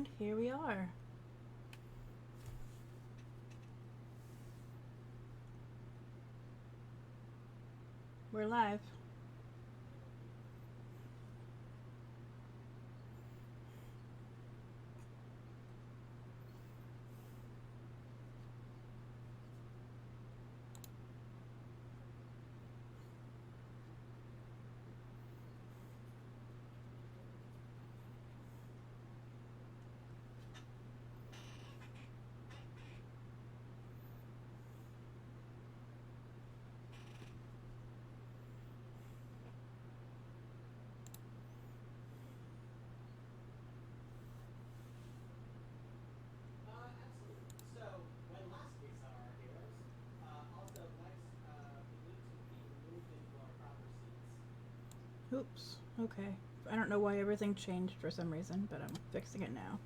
And here we are. We're live. Oops. Okay. I don't know why everything changed for some reason, but I'm fixing it now.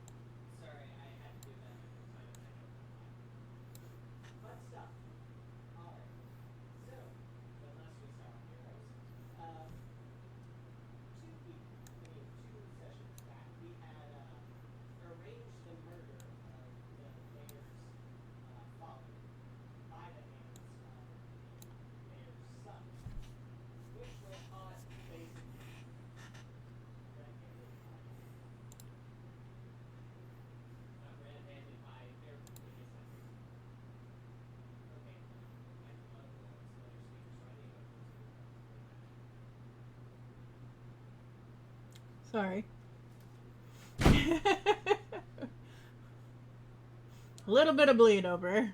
Sorry. A little bit of bleed over.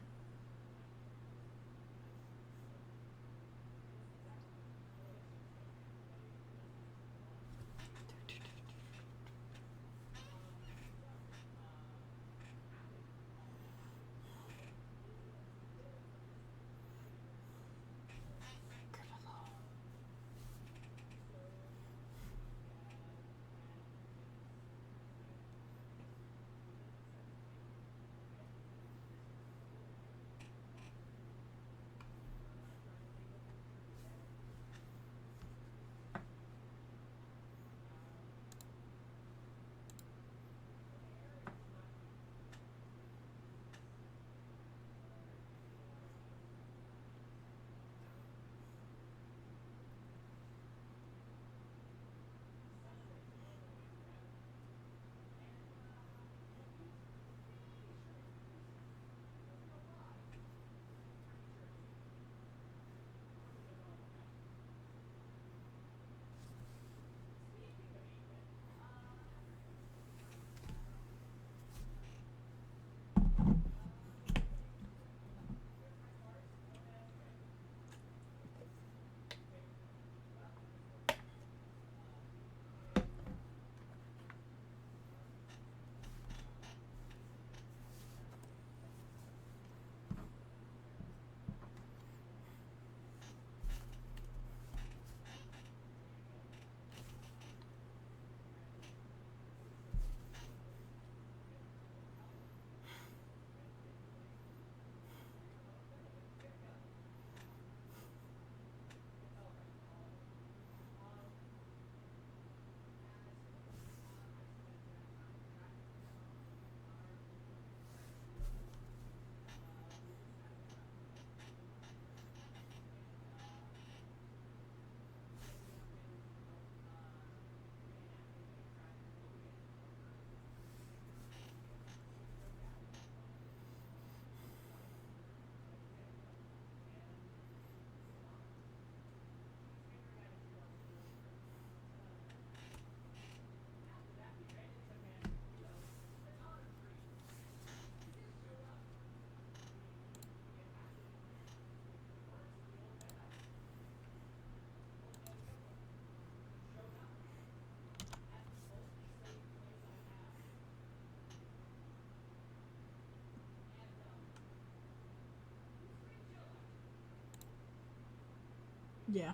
Yeah.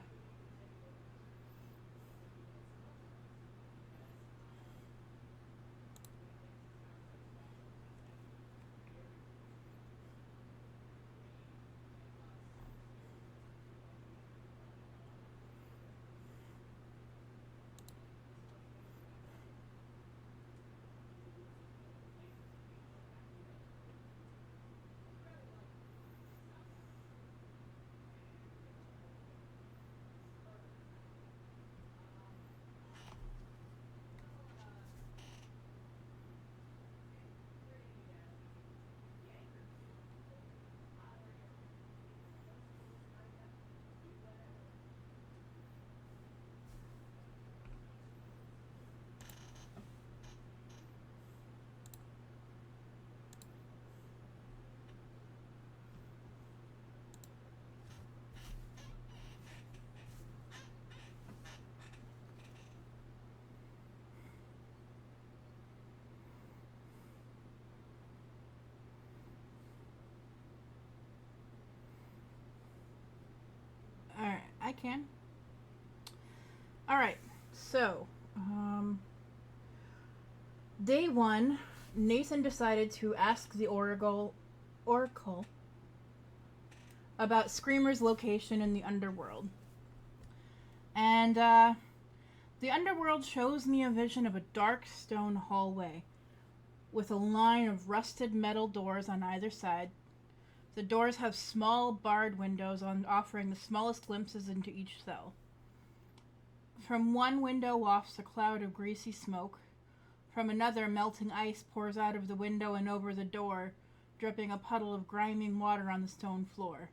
can. All right. So, day one, Nathan decided to ask the Oracle about Screamer's location in the underworld. And the underworld shows me a vision of a dark stone hallway with a line of rusted metal doors on either side. The doors have small barred windows offering the smallest glimpses into each cell. From one window wafts a cloud of greasy smoke. From another, melting ice pours out of the window and over the door, dripping a puddle of grimy water on the stone floor.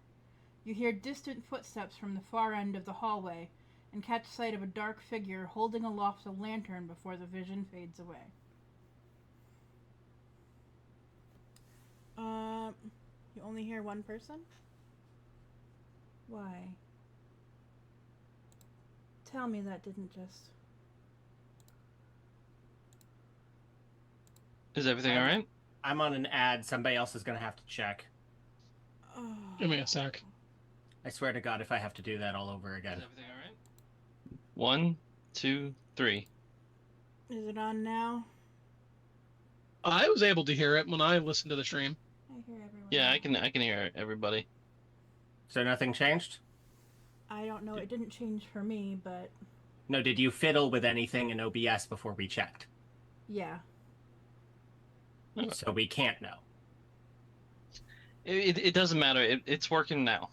You hear distant footsteps from the far end of the hallway and catch sight of a dark figure holding aloft a lantern before the vision fades away. You only hear one person? Why? Tell me that didn't just... Is everything all right? I'm on an ad. Somebody else is going to have to check. Oh. Give me a sec. I swear to God, if I have to do that all over again. Is everything all right? 1, 2, 3. Is it on now? I was able to hear it when I listened to the stream. I hear everyone. Yeah, I can hear everybody. So nothing changed? I don't know. It didn't change for me, but... No, did you fiddle with anything in OBS before we checked? Yeah. So we can't know. It doesn't matter. It's working now.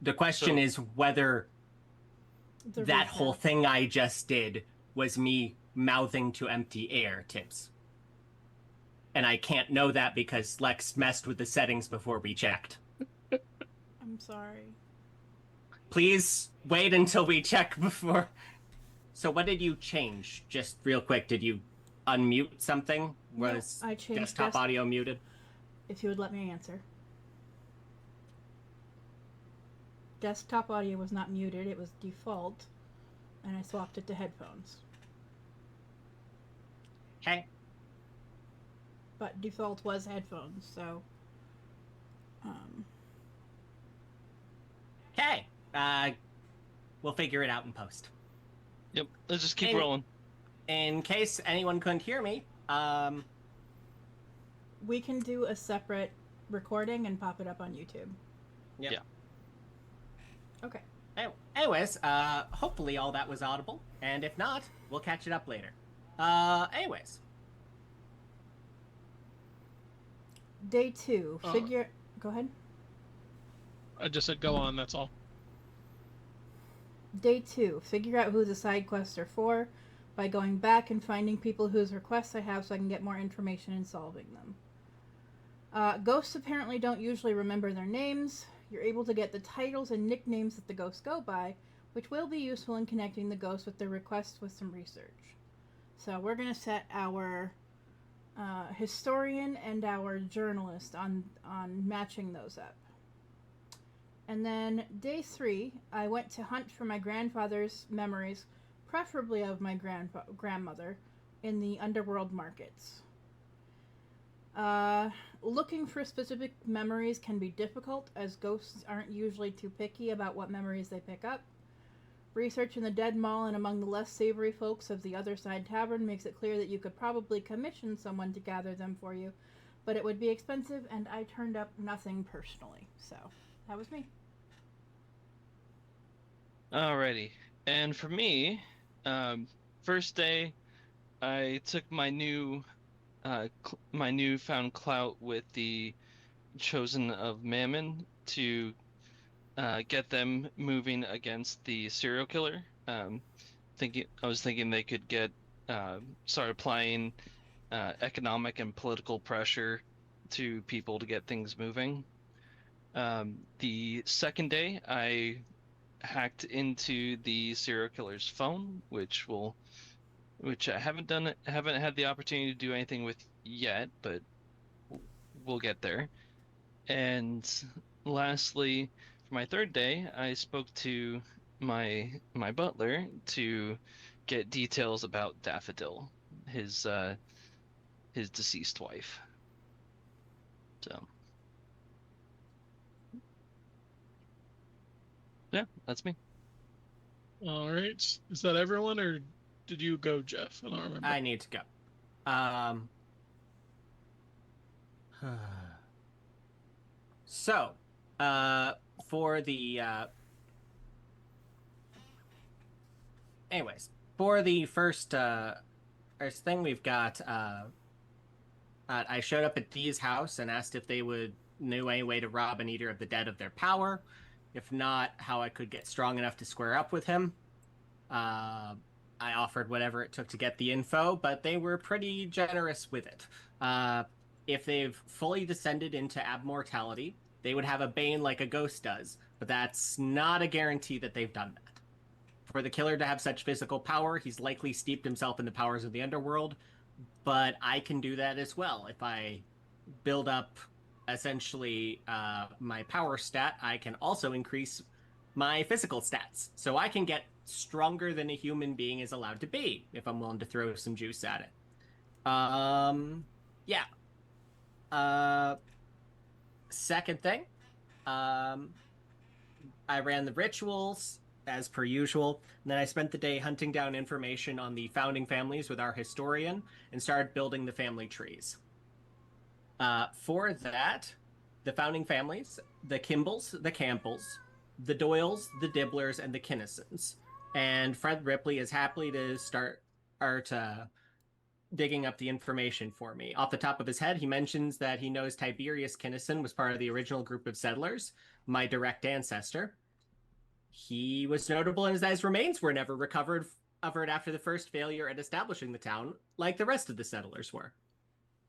The question is whether that whole thing I just did was me mouthing to empty air, Tibbs. And I can't know that because Lex messed with the settings before we checked. I'm sorry. Please wait until we check before. So what did you change? Just real quick, did you unmute something? Was I changed desktop audio muted? If you would let me answer. Desktop audio was not muted, it was default, and I swapped it to headphones. Okay. But default was headphones, so... Okay. We'll figure it out in post. Yep, let's just keep rolling. In case anyone couldn't hear me, we can do a separate recording and pop it up on YouTube. Yep. Yeah. Okay. Anyways, hopefully all that was audible, and if not, we'll catch it up later. Anyways. Day 2. Go ahead. I just said go on, that's all. Day 2. Figure out who the side quests are for by going back and finding people whose requests I have so I can get more information and solving them. Ghosts apparently don't usually remember their names. You're able to get the titles and nicknames that the ghosts go by, which will be useful in connecting the ghosts with their requests with some research. So we're going to set our historian and our journalist on matching those up. And then day 3, I went to hunt for my grandfather's memories, preferably of my grandmother, in the underworld markets. Looking for specific memories can be difficult, as ghosts aren't usually too picky about what memories they pick up. Research in the Dead Mall and among the less savory folks of the Other Side Tavern makes it clear that you could probably commission someone to gather them for you, but it would be expensive, and I turned up nothing personally. So, that was me. Alrighty. And for me, first day, I took my newfound clout with the Chosen of Mammon to get them moving against the serial killer. I was thinking they could start applying economic and political pressure to people to get things moving. The second day, I hacked into the serial killer's phone, which I haven't had the opportunity to do anything with yet, but we'll get there. And lastly, for my third day, I spoke to my butler to get details about Daffodil, his deceased wife. So Yeah, that's me. All right. Is that everyone, or did you go, Jeff? I don't remember. I need to go. So, for the anyways, for the first thing we've got, I showed up at Dee's house and asked if they knew any way to rob an Eater of the Dead of their power. If not, how I could get strong enough to square up with him. I offered whatever it took to get the info, but they were pretty generous with it. If they've fully descended into abmortality, they would have a bane like a ghost does, but that's not a guarantee that they've done that. For the killer to have such physical power, he's likely steeped himself in the powers of the underworld, but I can do that as well. If I build up essentially my power stat, I can also increase my physical stats. So I can get stronger than a human being is allowed to be if I'm willing to throw some juice at it. Yeah. Second thing, I ran the rituals as per usual, and then I spent the day hunting down information on the founding families with our historian and started building the family trees. For that, the founding families, the Kimballs, the Campbells, the Doyles, the Dibblers, and the Kinnisons. And Fred Ripley is happy to start digging up the information for me. Off the top of his head, he mentions that he knows Tiberius Kinnison was part of the original group of settlers, my direct ancestor. He was notable as his remains were never recovered after the first failure at establishing the town, like the rest of the settlers were.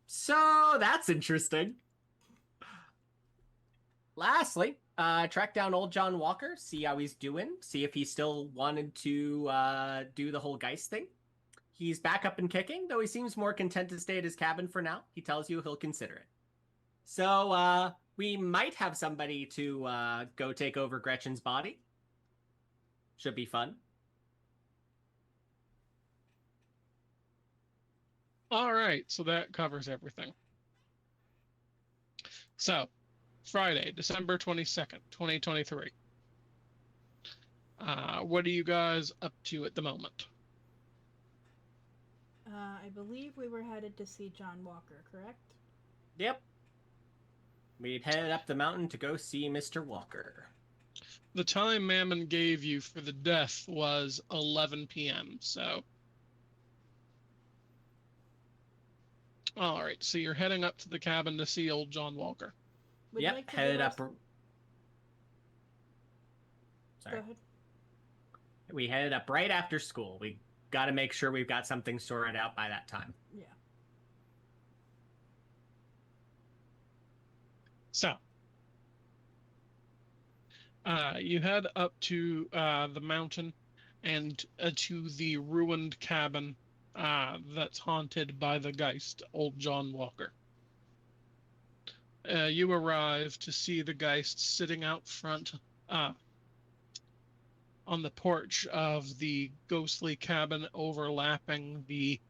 So that's interesting. Lastly, track down old John Walker, see how he's doing, see if he still wanted to do the whole Geist thing. He's back up and kicking, though he seems more content to stay at his cabin for now. He tells you he'll consider it. So we might have somebody to go take over Gretchen's body. Should be fun. All right, so that covers everything. So, Friday, December 22nd, 2023. What are you guys up to at the moment? I believe we were headed to see John Walker, correct? Yep. We'd headed up the mountain to go see Mr. Walker. The time Mammon gave you for the death was 11 p.m., so... All right, so you're heading up to the cabin to see old John Walker. We'd Yep, like to headed give up. us- Sorry. Go ahead. We headed up right after school. We got to make sure we've got something sorted out by that time. Yeah. So, you head up to the mountain and to the ruined cabin that's haunted by the Geist, old John Walker. You arrive to see the Geist sitting out front on the porch of the ghostly cabin overlapping the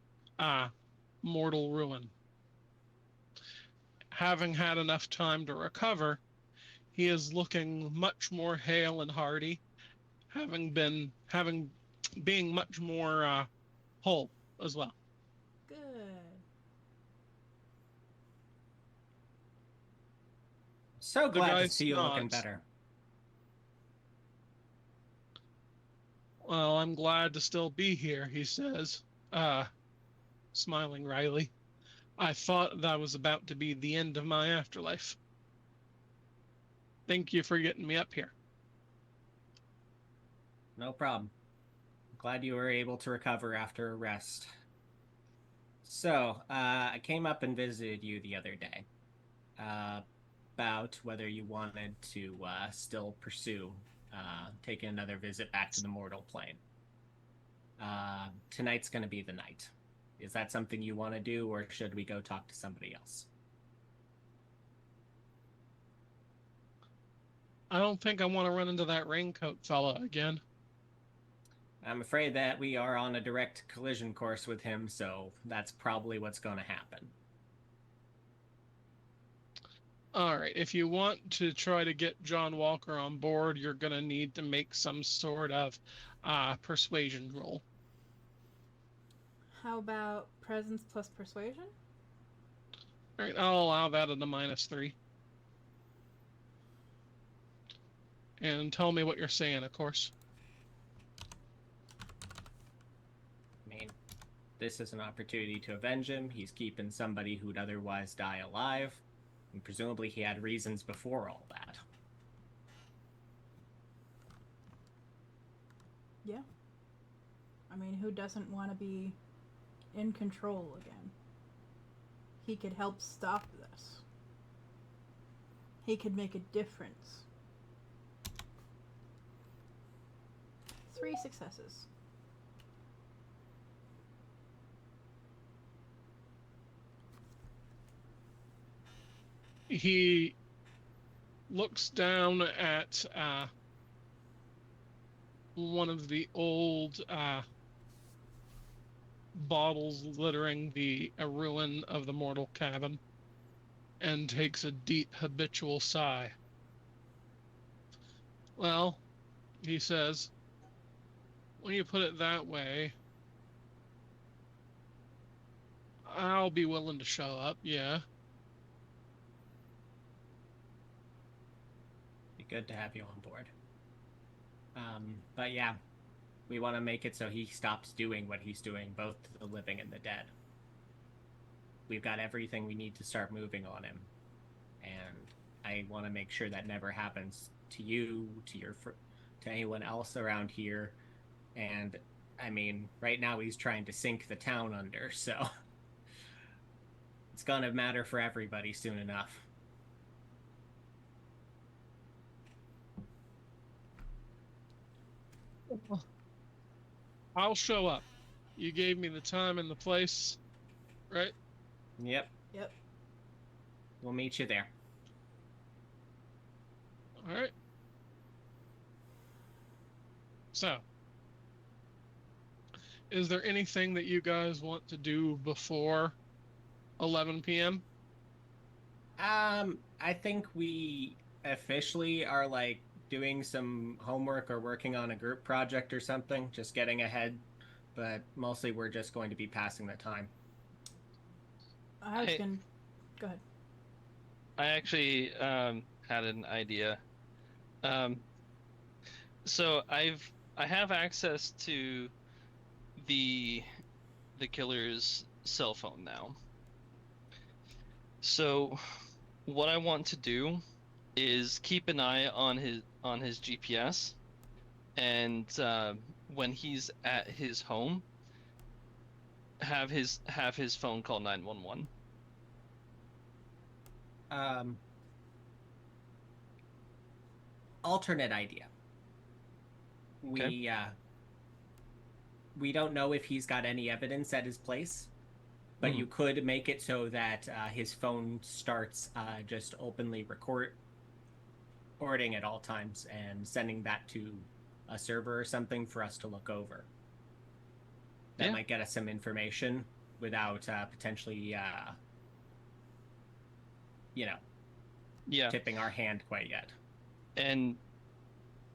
mortal ruin. Having had enough time to recover, he is looking much more hale and hearty, being much more whole as well. Good. So glad to Geist see you looking nods. better. Well, I'm glad to still be here, he says, smiling wryly. I thought that was about to be the end of my afterlife. Thank you for getting me up here. No problem. Glad you were able to recover after a rest. So, I came up and visited you the other day about whether you wanted to still pursue taking another visit back to the mortal plane. Tonight's going to be the night. Is that something you want to do, or should we go talk to somebody else? I don't think I want to run into that raincoat fella again. I'm afraid that we are on a direct collision course with him, so that's probably what's going to happen. All right. If you want to try to get John Walker on board, you're going to need to make some sort of persuasion roll. How about presence plus persuasion? All right. I'll allow that at a -3. And tell me what you're saying, of course. I mean, this is an opportunity to avenge him. He's keeping somebody who'd otherwise die alive. And presumably he had reasons before all that. Yeah. I mean, who doesn't want to be in control again? He could help stop this. He could make a difference. 3 successes. He looks down at one of the old bottles littering the ruin of the mortal cabin and takes a deep habitual sigh. Well, he says, when you put it that way, I'll be willing to show up, yeah. Be good to have you on board. But yeah, we want to make it so he stops doing what he's doing, both to the living and the dead. We've got everything we need to start moving on him. And I want to make sure that never happens to you, to anyone else around here. And, I mean, right now he's trying to sink the town under, so it's gonna matter for everybody soon enough. I'll show up. You gave me the time and the place, right? Yep. Yep. We'll meet you there. All right. So, is there anything that you guys want to do before 11 p.m.? I think we officially are like doing some homework or working on a group project or something, just getting ahead, but mostly we're just going to be passing the time. I was gonna... Go ahead. I actually had an idea. So I have access to the killer's cell phone now. So what I want to do is keep an eye on his GPS, and when he's at his home, have his phone call 911. Alternate idea. Okay. We don't know if he's got any evidence at his place, but you could make it so that his phone starts just openly recording at all times and sending that to a server or something for us to look over. That might get us some information without potentially, tipping our hand quite yet. And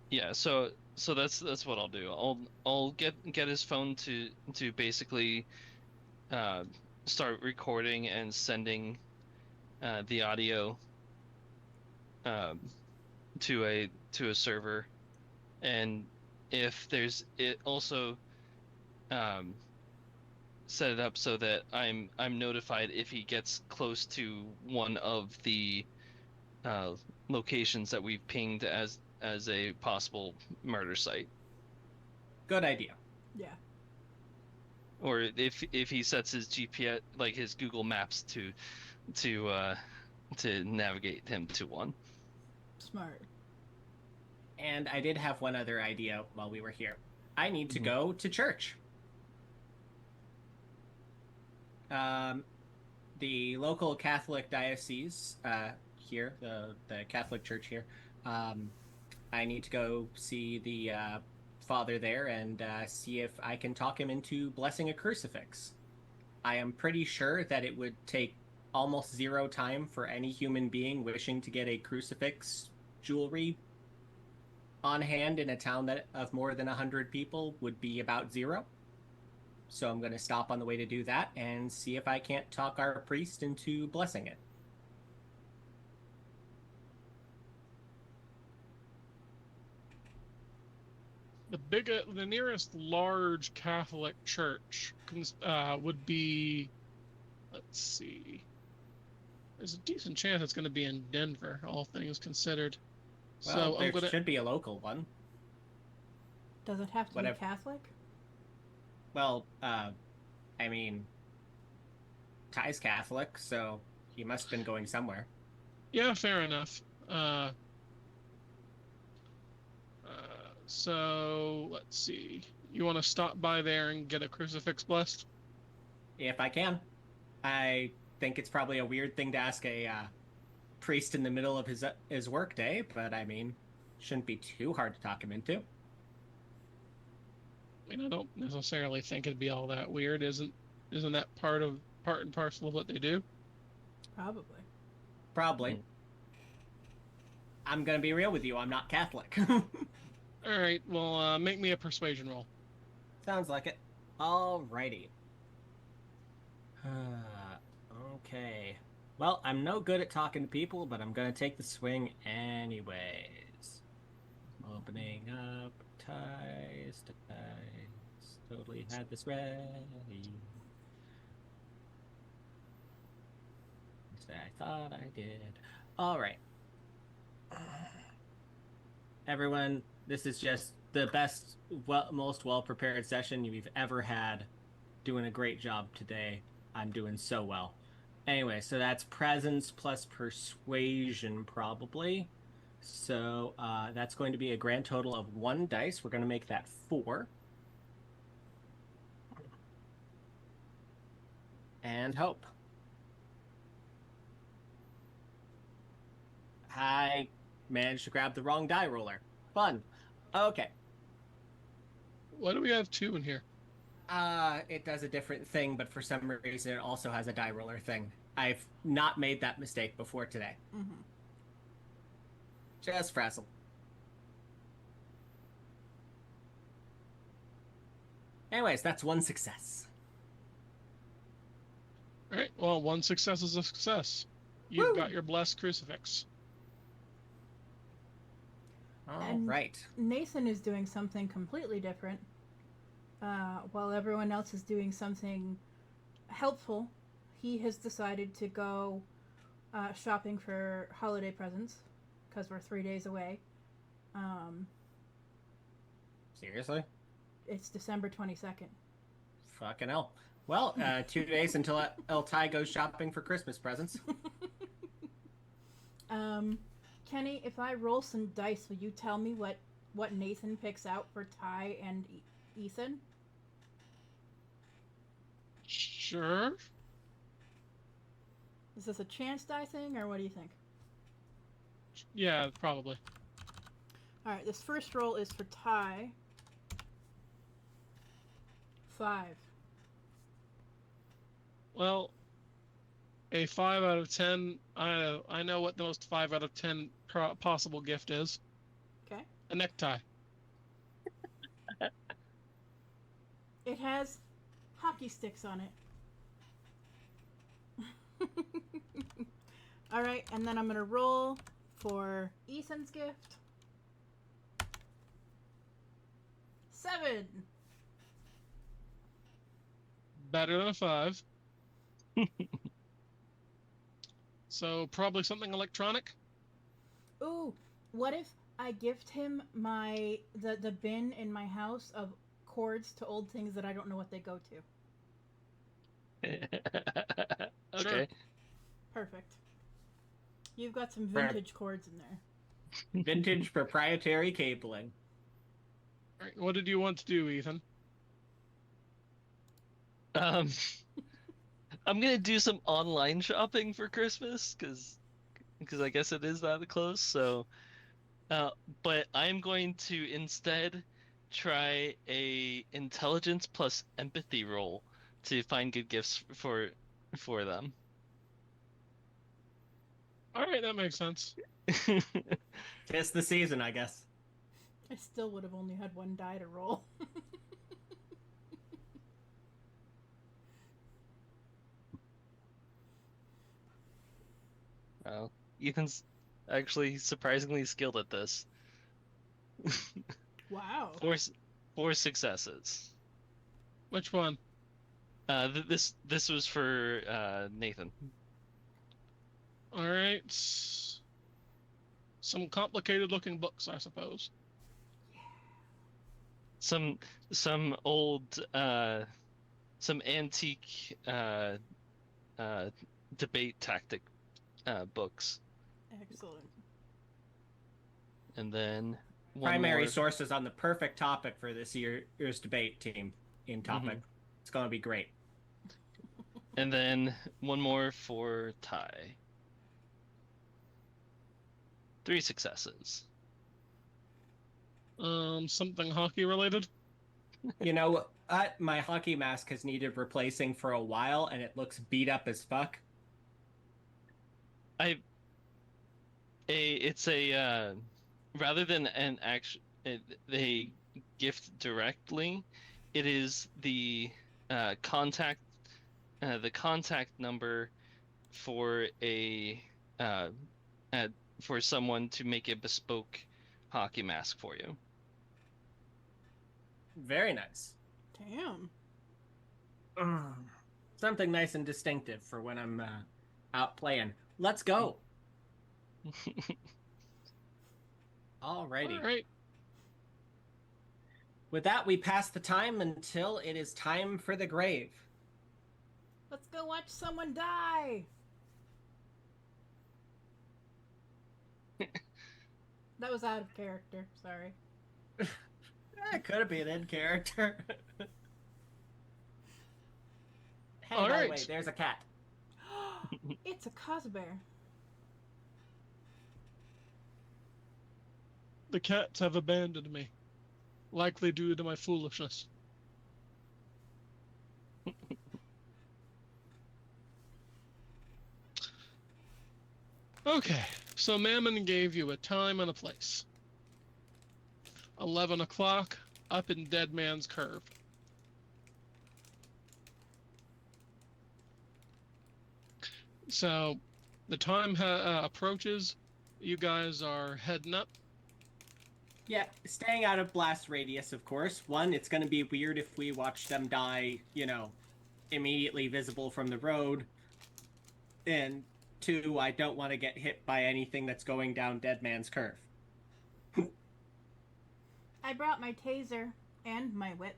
yeah, so that's what I'll do. I'll get his phone to basically start recording and sending the audio to a server, and if there's it also set it up so that I'm notified if he gets close to one of the locations that we've pinged as a possible murder site. Good idea. Yeah. Or if he sets his GPS, like his Google Maps, to navigate him to one. Smart. And I did have one other idea while we were here. I need to go to church. The local Catholic diocese here, the Catholic Church here, I need to go see the father there and see if I can talk him into blessing a crucifix. I am pretty sure that it would take almost zero time for any human being wishing to get a crucifix jewelry on hand in a town that of more than 100 people would be about zero. So I'm going to stop on the way to do that and see if I can't talk our priest into blessing it. The nearest large Catholic church would be, let's see, there's a decent chance it's going to be in Denver, all things considered. Well, So there should be a local one. Does it have to Whatever. be Catholic? Well, I mean, Ty's Catholic, so he must have been going somewhere. Yeah, fair enough. So let's see. You want to stop by there and get a crucifix blessed? If I can. I think it's probably a weird thing to ask a priest in the middle of his work day, but I mean, shouldn't be too hard to talk him into. I mean, I don't necessarily think it'd be all that weird. Isn't that part and parcel of what they do? Probably. Probably. I'm gonna be real with you. I'm not Catholic. All right. Well, make me a persuasion roll. Sounds like it. Alrighty. Okay. Well, I'm no good at talking to people, but I'm gonna take the swing anyways. Opening up ties. Totally had this ready. I thought I did. Alright. Everyone, this is just the best, most well-prepared session you've ever had. Doing a great job today. I'm doing so well. Anyway, so that's presence plus persuasion, probably. So that's going to be a grand total of 1 dice. We're going to make that 4. And hope. I managed to grab the wrong die roller. Fun. Okay. Why do we have 2 in here? It does a different thing, but for some reason it also has a die roller thing. I've not made that mistake before today. Mm-hmm. Just frazzle. Anyways, that's 1 success. All right. Well, 1 success is a success. You've got your blessed crucifix. All right. Nathan is doing something completely different. While everyone else is doing something helpful, he has decided to go shopping for holiday presents because we're 3 days away. Seriously? It's December 22nd. Fucking hell. Well, 2 days until El Tai goes shopping for Christmas presents. Kenny, if I roll some dice, will you tell me what Nathan picks out for Ty and Ethan? Sure. Is this a chance die thing, or what do you think? Yeah, probably. Alright, this first roll is for Ty. 5. Well, a 5 out of 10. I know what the most 5 out of 10 possible gift is. Okay. A necktie. It has hockey sticks on it. Alright, and then I'm gonna roll for Ethan's gift. 7. Better than a 5. So probably something electronic. Ooh, what if I gift him the bin in my house of cords to old things that I don't know what they go to? Okay. Sure. Perfect. You've got some vintage cords in there. Vintage proprietary cabling. All right, what did you want to do, Ethan? I'm gonna do some online shopping for Christmas because I guess it is that close. So, but I'm going to instead try a intelligence plus empathy roll to find good gifts for them. All right, that makes sense. Tis the season, I guess. I still would have only had one die to roll. Well, Ethan's actually surprisingly skilled at this. Wow. Four successes. Which one? This was for Nathan. All right. Some complicated looking books, I suppose. Some old some antique debate tactic books, Excellent. and then one Primary more. sources on the perfect topic for this year's debate team in topic. It's going to be great. And then one more for Ty. 3 successes. Something hockey related. You know, my hockey mask has needed replacing for a while, and it looks beat up as fuck. It's a rather than an action, they gift directly. It is the contact number for for someone to make a bespoke hockey mask for you. Very nice. Damn. Something nice and distinctive for when I'm out playing. Let's go. Alrighty. All right. With that, we pass the time until it is time for the grave. Let's go watch someone die. That was out of character. Sorry. It could have been in character. Hey, All by right. the way, there's a cat. It's a cosbear. The cats have abandoned me, likely due to my foolishness. Okay, so Mammon gave you a time and a place. 11 o'clock, up in Dead Man's Curve. So, the time approaches. You guys are heading up. Yeah, staying out of blast radius, of course. One, it's going to be weird if we watch them die, immediately visible from the road. And two, I don't want to get hit by anything that's going down Dead Man's Curve. I brought my taser and my whip.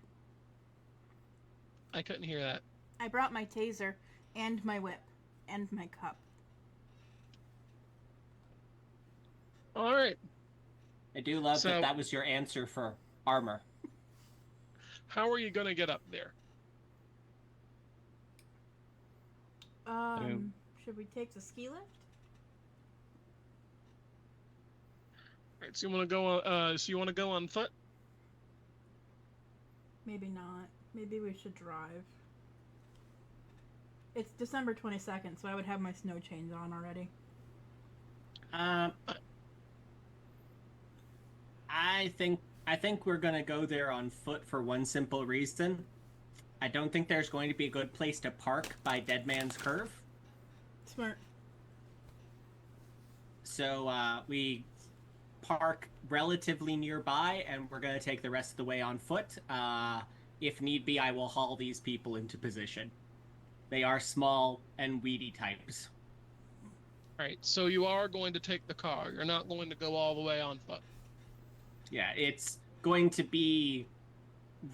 I couldn't hear that. I brought my taser and my whip and my cup. All right. I do love So- that was your answer for armor. How are you going to get up there? Should we take the ski lift? All right, so you want to go on foot? Maybe not. Maybe we should drive. It's December 22nd, so I would have my snow chains on already. I think we're gonna go there on foot for one simple reason. I don't think there's going to be a good place to park by Dead Man's Curve. Smart. So we park relatively nearby, and we're gonna take the rest of the way on foot. If need be, I will haul these people into position. They are small and weedy types. All right, so you are going to take the car. You're not going to go all the way on foot. Yeah, it's going to be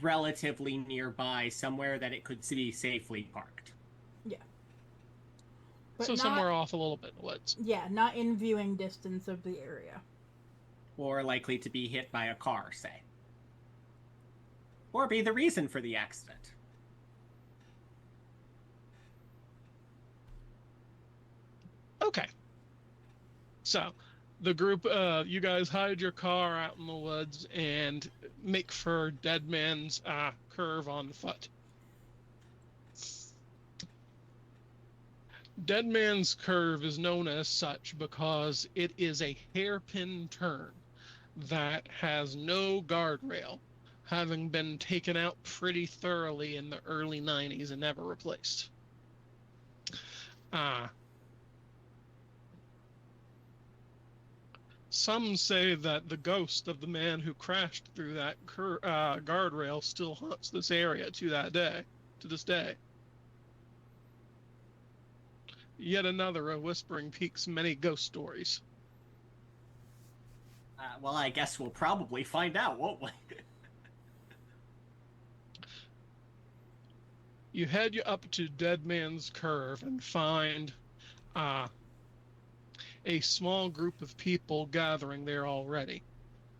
relatively nearby, somewhere that it could be safely parked. Yeah. But So not, somewhere off a little bit in the woods. Yeah, not in viewing distance of the area. Or likely to be hit by a car, say. Or be the reason for the accident. Okay. So, the group, you guys hide your car out in the woods and make for Dead Man's Curve on foot. Dead Man's Curve is known as such because it is a hairpin turn that has no guardrail, having been taken out pretty thoroughly in the early 90s and never replaced. Some say that the ghost of the man who crashed through that guardrail still haunts this area to this day. Yet another of Whispering Peak's many ghost stories. Well, I guess we'll probably find out, won't we? You head up to Dead Man's Curve and find a small group of people gathering there already.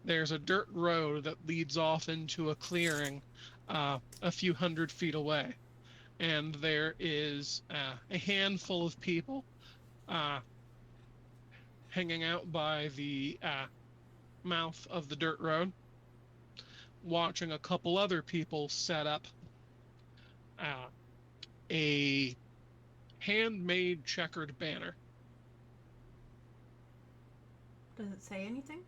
There's a dirt road that leads off into a clearing a few hundred feet away. And there is a handful of people hanging out by the mouth of the dirt road, watching a couple other people set up a handmade checkered banner. Does it say anything?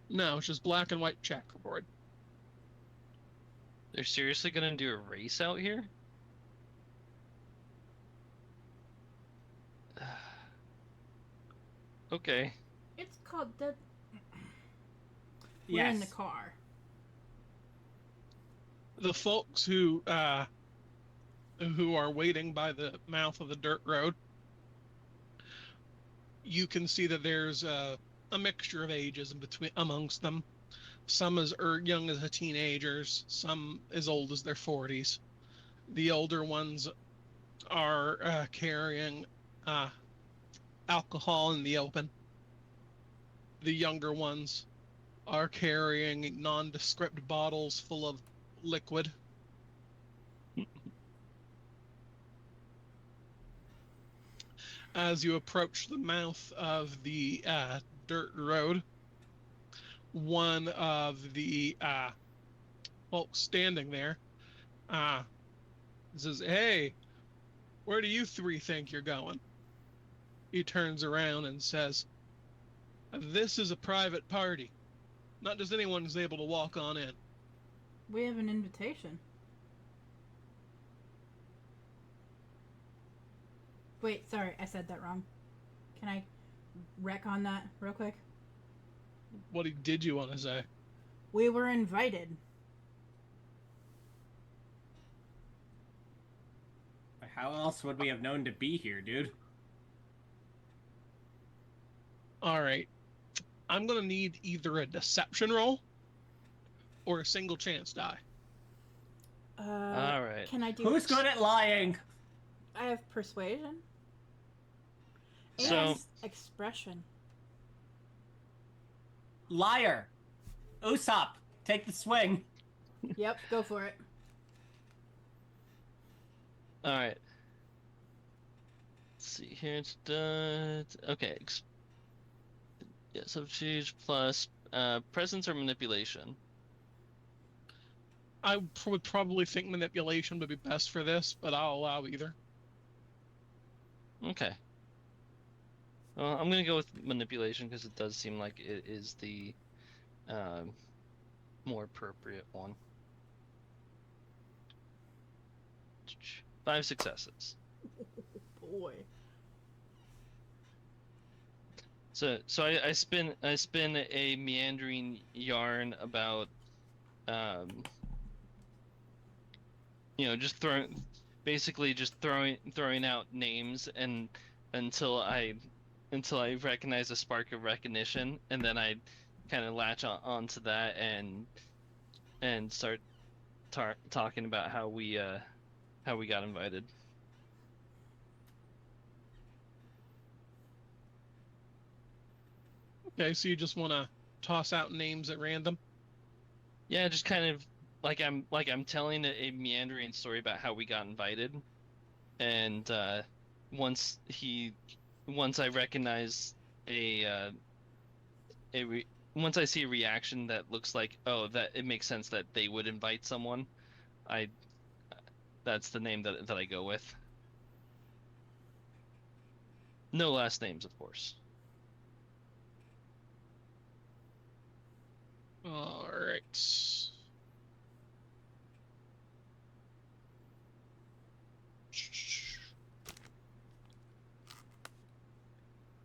No, it's just black and white checkerboard. They're seriously gonna do a race out here? Okay. It's called Dead. We're Yes. in the car. The folks who are waiting by the mouth of the dirt road, you can see that there's a mixture of ages amongst them. Some as young as the teenagers, some as old as their 40s. The older ones are carrying alcohol in the open. The younger ones are carrying nondescript bottles full of liquid. As you approach the mouth of the dirt road, one of the folks standing there says, "Hey, where do you three think you're going?" He turns around and says, "This is a private party. Not just anyone is able to walk on in." We have an invitation. Wait, sorry, I said that wrong. Can I wreck on that real quick? What did you want to say? We were invited. How else would we have known to be here, dude? All right. I'm going to need either a deception roll or a single chance die. All right. Can I do... Who's good at lying? I have persuasion. So- And expression. Liar. Usopp, take the swing. Yep, go for it. All right. Let's see here. It's done. Okay. Yeah, subterfuge plus presence or manipulation. I would probably think manipulation would be best for this, but I'll allow either. Okay. Well, I'm gonna go with manipulation because it does seem like it is the more appropriate one. 5 successes. Boy. So I spin a meandering yarn about just throwing out names and until I recognize a spark of recognition, and then I kind of latch onto that and start talking about how we got invited. Okay, so you just want to toss out names at random? Yeah, just kind of like I'm telling a meandering story about how we got invited, and once I recognize once I see a reaction that looks like, oh, that it makes sense that they would invite someone, that's the name that I go with. No last names, of course. All right.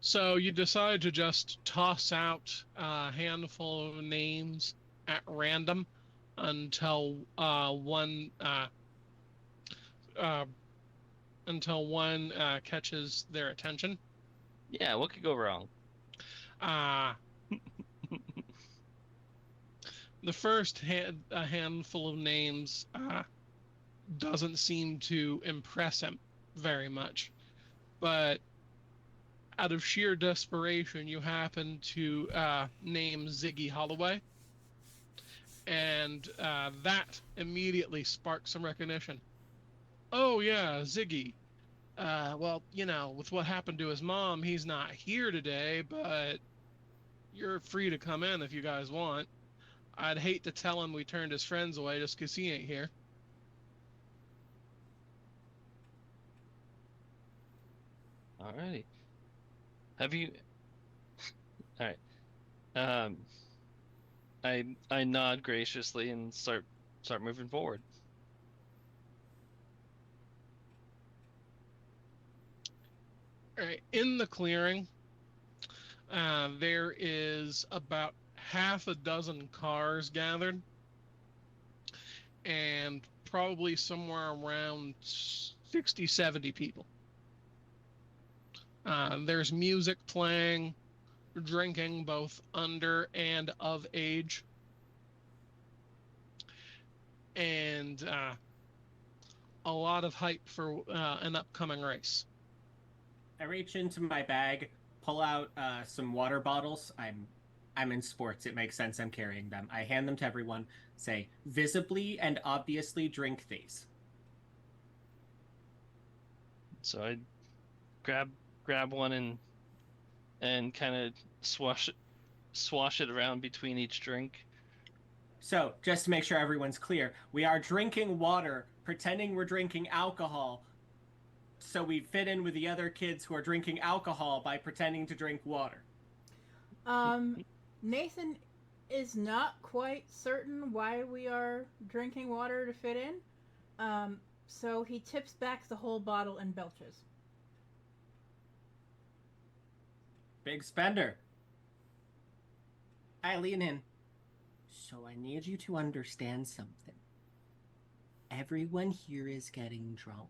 So you decide to just toss out a handful of names at random until uh, one catches their attention. Yeah, what could go wrong? Uh, the first a handful of names doesn't seem to impress him very much, but out of sheer desperation, you happen to name Ziggy Holloway, and that immediately sparks some recognition. Oh yeah, Ziggy. Well, with what happened to his mom, he's not here today, but you're free to come in if you guys want. I'd hate to tell him we turned his friends away just 'cause he ain't here. Alrighty. Have you? All right. Um, I nod graciously and start moving forward. All right, in the clearing, there is about half a dozen cars gathered, and probably somewhere around 60, 70 people. There's music playing, drinking both under and of age, and a lot of hype for an upcoming race. I reach into my bag, pull out some water bottles. I'm in sports. It makes sense I'm carrying them. I hand them to everyone, say, visibly and obviously drink these. So I grab one and kind of swash it around between each drink. So, just to make sure everyone's clear, we are drinking water, pretending we're drinking alcohol, so we fit in with the other kids who are drinking alcohol by pretending to drink water. Nathan is not quite certain why we are drinking water to fit in. So he tips back the whole bottle and belches. Big spender. I lean in. So I need you to understand something. Everyone here is getting drunk.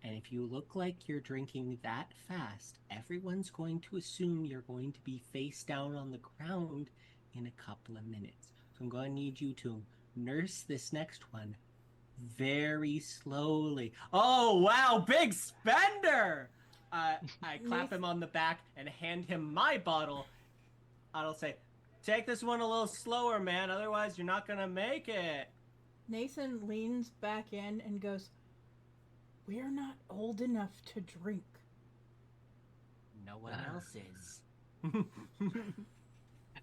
And if you look like you're drinking that fast, everyone's going to assume you're going to be face down on the ground in a couple of minutes. So I'm going to need you to nurse this next one very slowly. Oh, wow, big spender! I clap him on the back and hand him my bottle. I'll say, take this one a little slower, man, otherwise you're not going to make it. Nathan leans back in and goes, "We're not old enough to drink." No one else is.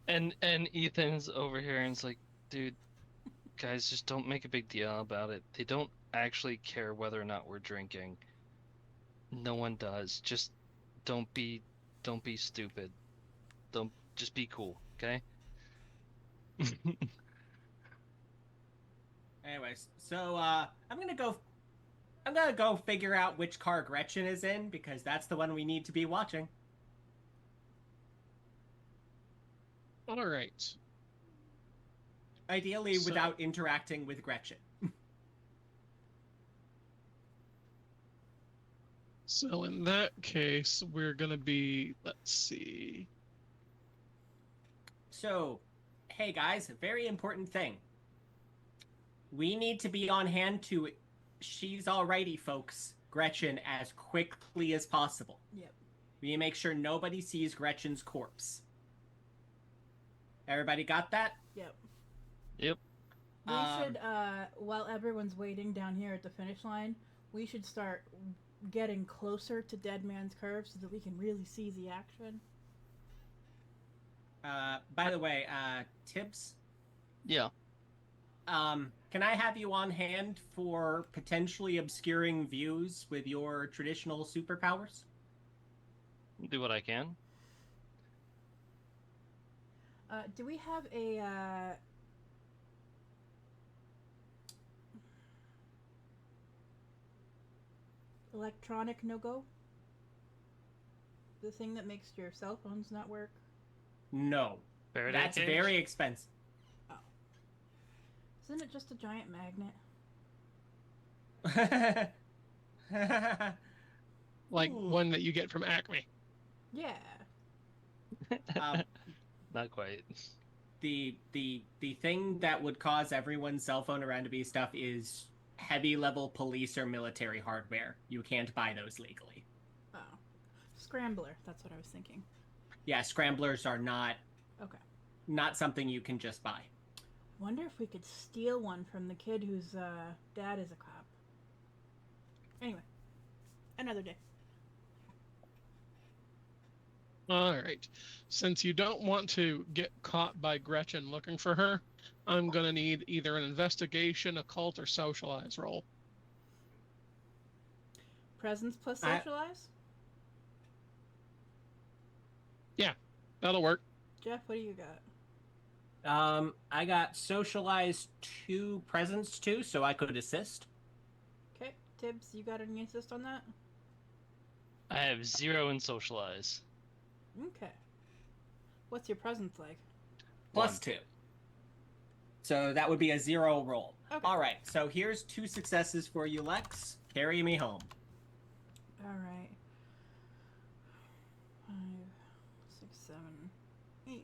And Ethan's over here and it's like, dude, guys, just don't make a big deal about it. They don't actually care whether or not we're drinking. No one does. Just don't be stupid. Just be cool, okay? Anyways, so I'm gonna go figure out which car Gretchen is in, because that's the one we need to be watching. All right. Ideally, without interacting with Gretchen. So in that case, we're gonna be, let's see. So, hey guys, very important thing. We need to be on hand to she's alrighty, folks, Gretchen, as quickly as possible. Yep. We need to make sure nobody sees Gretchen's corpse. Everybody got that? Yep. Yep. We should, while everyone's waiting down here at the finish line, we should start getting closer to Dead Man's Curve so that we can really see the action. By the way, Tibbs? Yeah. Can I have you on hand for potentially obscuring views with your traditional superpowers? Do what I can. Do we have a electronic no-go? The thing that makes your cell phones not work? No. Faraday That's cage? very expensive. Oh. Isn't it just a giant magnet? Like Ooh. one that you get from Acme. Yeah. Not quite. The thing that would cause everyone's cell phone around to be stuff is heavy level police or military hardware. You can't buy those legally. Oh. Scrambler, that's what I was thinking. Yeah, scramblers are not something you can just buy. Wonder if we could steal one from the kid whose dad is a cop. Anyway, another day. All right. Since you don't want to get caught by Gretchen looking for her, I'm going to need either an investigation, occult, or socialize roll. Presence plus socialize? Yeah, that'll work. Jeff, what do you got? I got socialize 2, presence 2, so I could assist. Okay, Tibbs, you got any assist on that? I have 0 in socialize. Okay. What's your presence like? Plus 2. So that would be a 0 roll. Okay. All right, so here's 2 successes for you, Lex. Carry me home. All right. 5, 6, 7, 8, 9.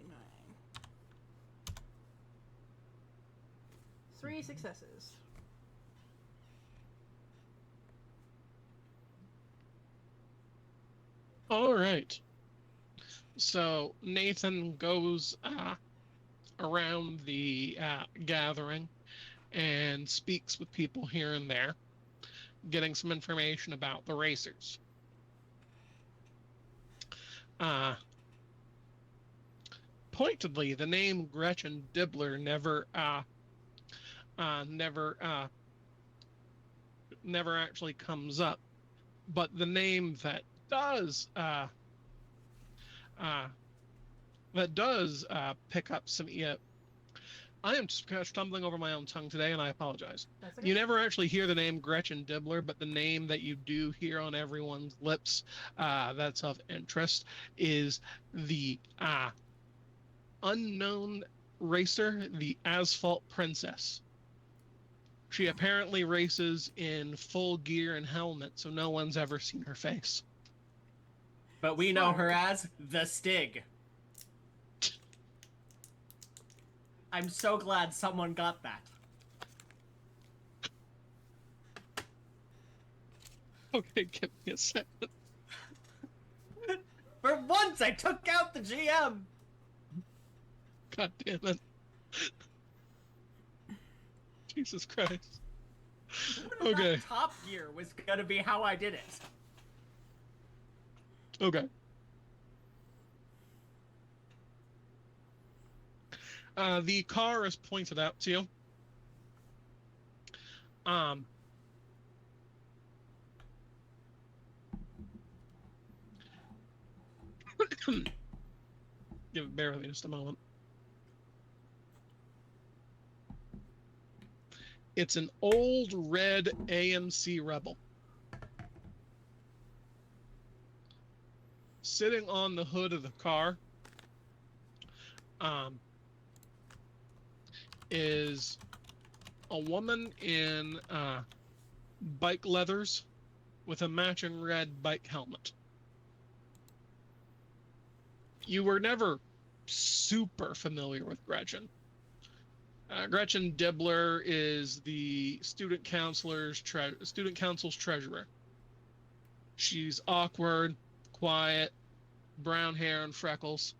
3 successes. All right. So Nathan goes around the gathering and speaks with people here and there, getting some information about the racers. Pointedly, the name Gretchen Dibbler never actually comes up, but the name that does pick up some. I am stumbling over my own tongue today, and I apologize. That's okay. You never actually hear the name Gretchen Dibbler, but the name that you do hear on everyone's lips that's of interest is the unknown racer, the Asphalt Princess. She apparently races in full gear and helmet, so no one's ever seen her face. But we know her as the Stig. I'm so glad someone got that. Okay, give me a second. For once, I took out the GM. God damn it. Jesus Christ. Okay. Top Gear was gonna be how I did it. Okay. The car is pointed out to you. Bear with me just a moment. It's an old red AMC Rebel. Sitting on the hood of the car is a woman in bike leathers with a matching red bike helmet. You were never super familiar with Gretchen. Gretchen Dibbler is the student council's treasurer. She's awkward, quiet, brown hair and freckles.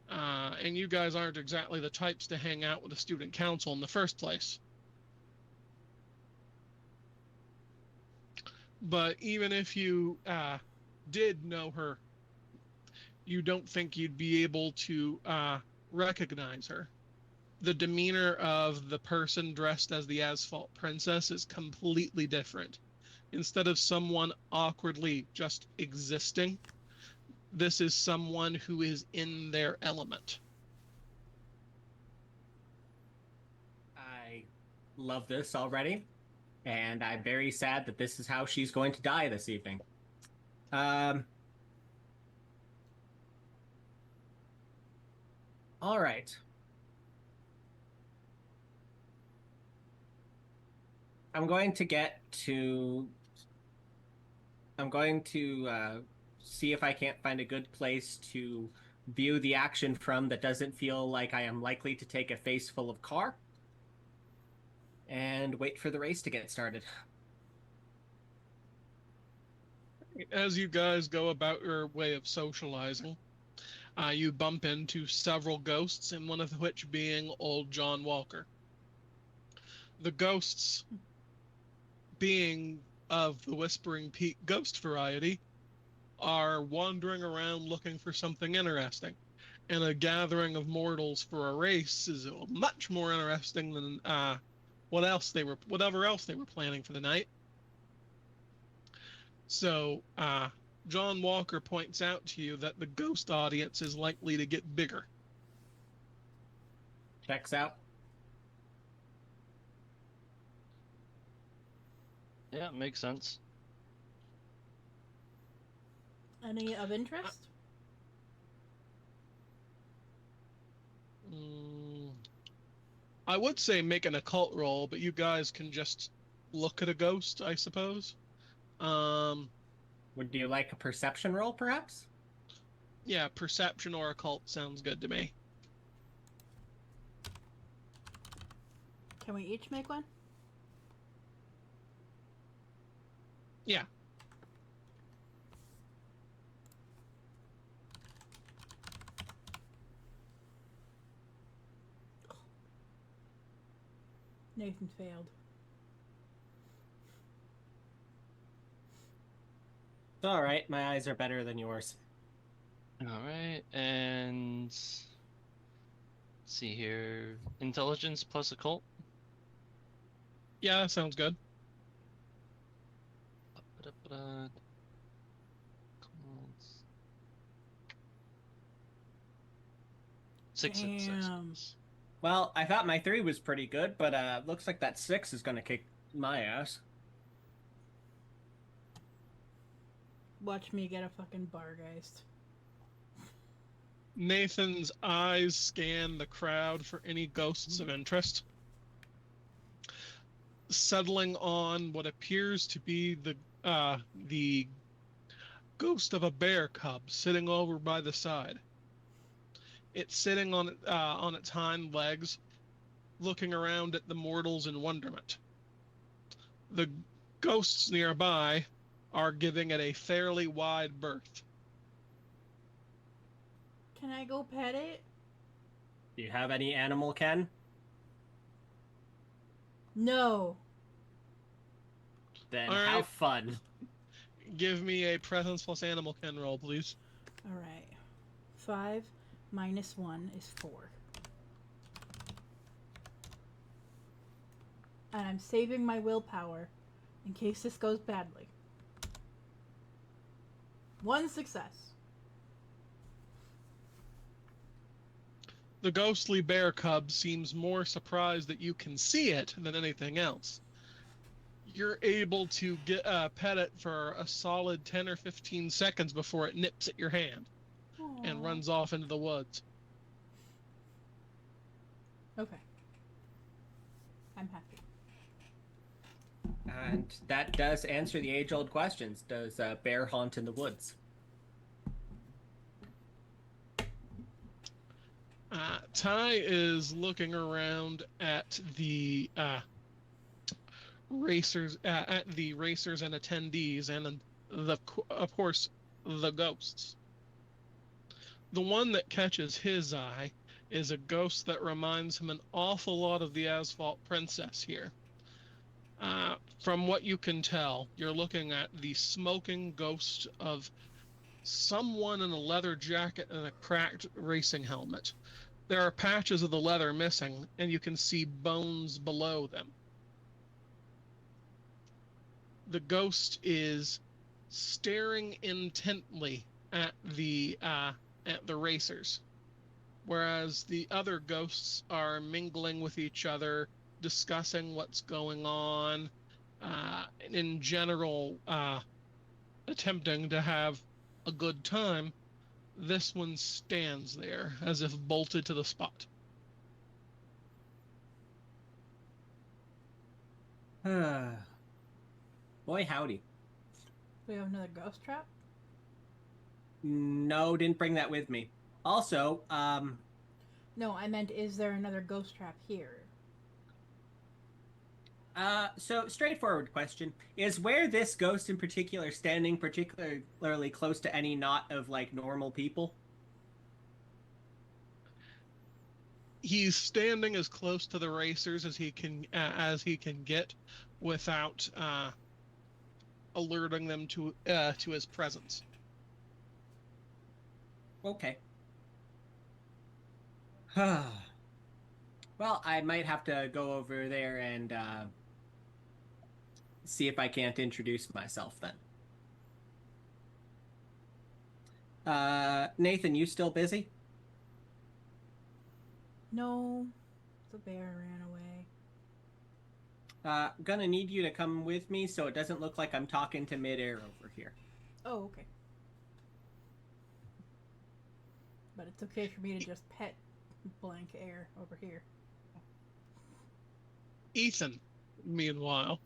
And you guys aren't exactly the types to hang out with the student council in the first place. But even if you did know her, you don't think you'd be able to recognize her. The demeanor of the person dressed as the Asphalt Princess is completely different Instead of someone awkwardly just existing, this is someone who is in their element. I love this already, and I'm very sad that this is how she's going to die this evening. All right. I'm going to see if I can't find a good place to view the action from that doesn't feel like I am likely to take a face full of car, and wait for the race to get started. As you guys go about your way of socializing, you bump into several ghosts, and one of which being old John Walker. The ghosts, being of the Whispering Peak ghost variety, are wandering around looking for something interesting. And a gathering of mortals for a race is much more interesting than whatever else they were planning for the night. So John Walker points out to you that the ghost audience is likely to get bigger. Checks out. Yeah, makes sense. Any of interest? I would say make an occult roll, but you guys can just look at a ghost, I suppose. Would you like a perception roll, perhaps? Yeah, perception or occult sounds good to me. Can we each make one? Yeah. Nathan failed. It's all right. My eyes are better than yours. All right, and let's see here. Intelligence plus occult. Yeah, that sounds good. Six Damn. successes. Well, I thought my 3 was pretty good, but looks like that 6 is going to kick my ass. Watch me get a fucking Bargeist. Nathan's eyes scan the crowd for any ghosts of interest, settling on what appears to be the ghost of a bear cub sitting over by the side. It's sitting on its hind legs, looking around at the mortals in wonderment. The ghosts nearby are giving it a fairly wide berth. Can I go pet it? Do you have any animal, Ken? No. Then All right. have fun. Give me a presence plus animal ken roll, please. All right. 5 minus 1 is 4. And I'm saving my willpower in case this goes badly. 1 success. The ghostly bear cub seems more surprised that you can see it than anything else. You're able to pet it for a solid 10 or 15 seconds before it nips at your hand and runs off into the woods. Okay. I'm happy. And that does answer the age-old questions. Does a bear haunt in the woods? Ty is looking around at the racers, and attendees, and of course, the ghosts. The one that catches his eye is a ghost that reminds him an awful lot of the Asphalt Princess here. From what you can tell, you're looking at the smoking ghost of someone in a leather jacket and a cracked racing helmet. There are patches of the leather missing, and you can see bones below them. the ghost is staring intently at the racers, whereas the other ghosts are mingling with each other, discussing what's going on, and in general, attempting to have a good time. This one stands there as if bolted to the spot. Boy, howdy. We have another ghost trap? No, didn't bring that with me. Also, No, I meant, is there another ghost trap here? so straightforward question. Is where this ghost in particular standing particularly close to any knot of, like, normal people? He's standing as close to the racers as he can get without alerting them to his presence. Okay. Well, I might have to go over there and see if I can't introduce myself then. Nathan, you still busy? No, the bear ran away. Gonna need you to come with me so it doesn't look like I'm talking to midair over here. Oh, okay. But it's okay for me to just pet blank air over here. Ethan, meanwhile,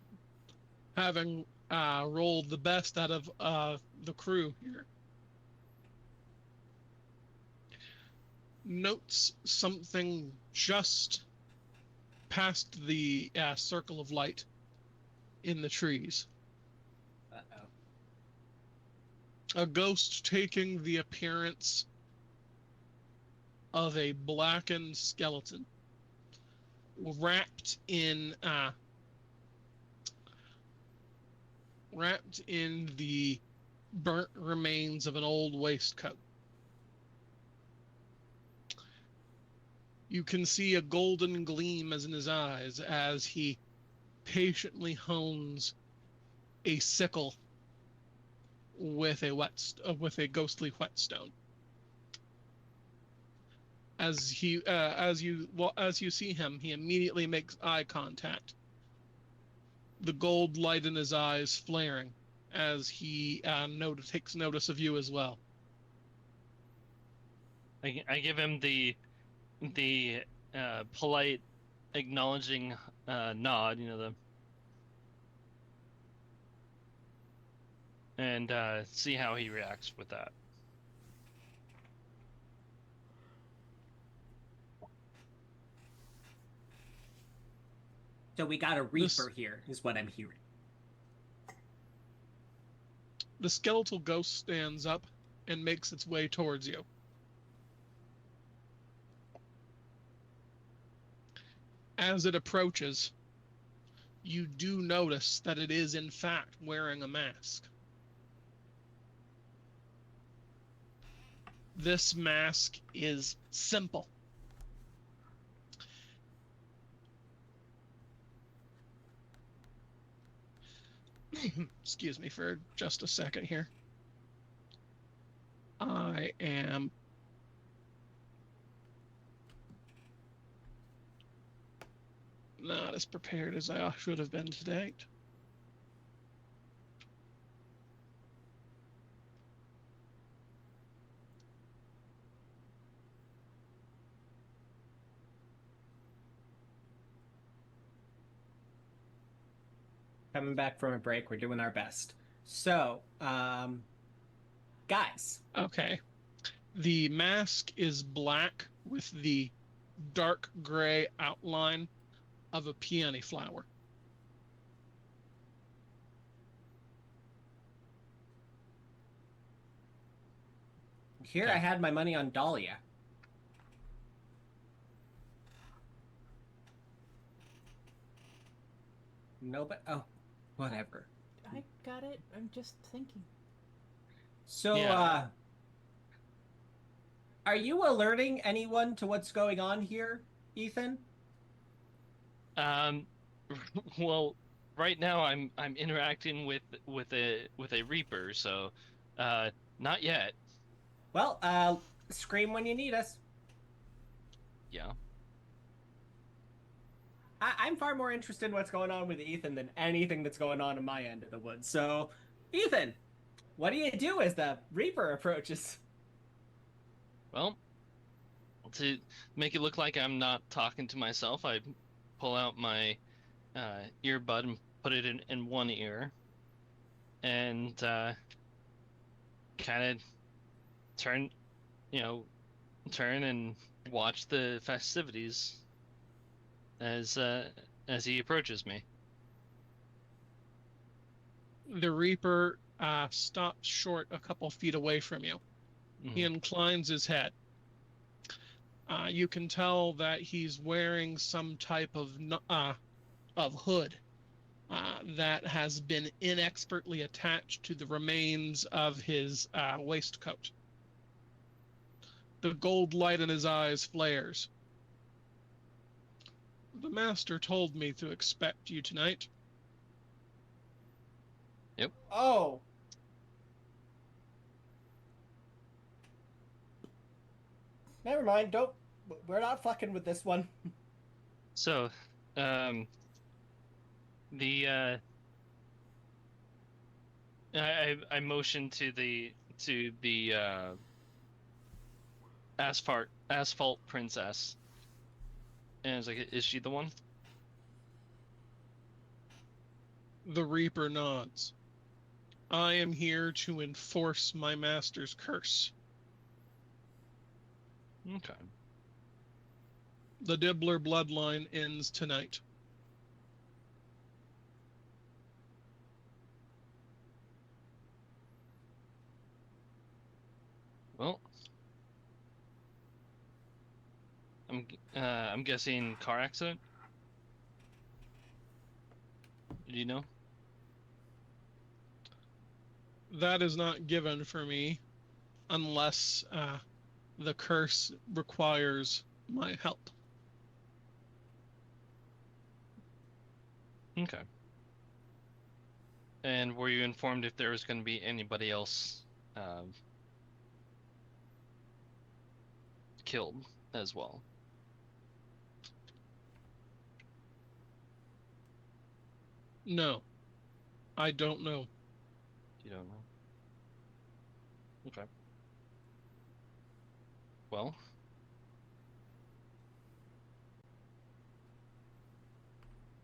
having rolled the best out of the crew here, notes something just past the circle of light in the trees. Uh-oh. A ghost taking the appearance of a blackened skeleton wrapped in the burnt remains of an old waistcoat. You can see a golden gleam in his eyes as he patiently hones a sickle with a ghostly whetstone. As you see him, he immediately makes eye contact. The gold light in his eyes flaring as he takes notice of you as well. I give him the polite, acknowledging nod, and see how he reacts with that. So we got a reaper here, is what I'm hearing. The skeletal ghost stands up and makes its way towards you. As it approaches, you do notice that it is in fact wearing a mask. This mask is simple. Excuse me for just a second here. I am not as prepared as I should have been to date. Coming back from a break, we're doing our best. So, guys. Okay. The mask is black with the dark gray outline of a peony flower. Here I had my money on Dahlia. No, but whatever. I got it. I'm just thinking. So, Yeah. Are you alerting anyone to what's going on here, Ethan? Well, right now I'm interacting with a Reaper, so not yet. Well, scream when you need us. Yeah. I'm far more interested in what's going on with Ethan than anything that's going on in my end of the woods. So, Ethan, what do you do as the Reaper approaches? Well, to make it look like I'm not talking to myself, I pull out my earbud and put it in one ear, and kind of turn, turn and watch the festivities as he approaches me. The Reaper stops short a couple feet away from you. He inclines his head. You can tell that he's wearing some type of hood that has been inexpertly attached to the remains of his waistcoat. The gold light in his eyes flares. The master told me to expect you tonight. Yep. Oh. Never mind. We're not fucking with this one. So, the I motioned to the asphalt princess, and I was like, "Is she the one?" The Reaper nods. I am here to enforce my master's curse. Okay. The Dibbler bloodline ends tonight. Well, I'm guessing car accident. Do you know? That is not given for me unless the curse requires my help. Okay. And were you informed if there was going to be anybody else killed as well? No, I don't know. You don't know? Okay. Well,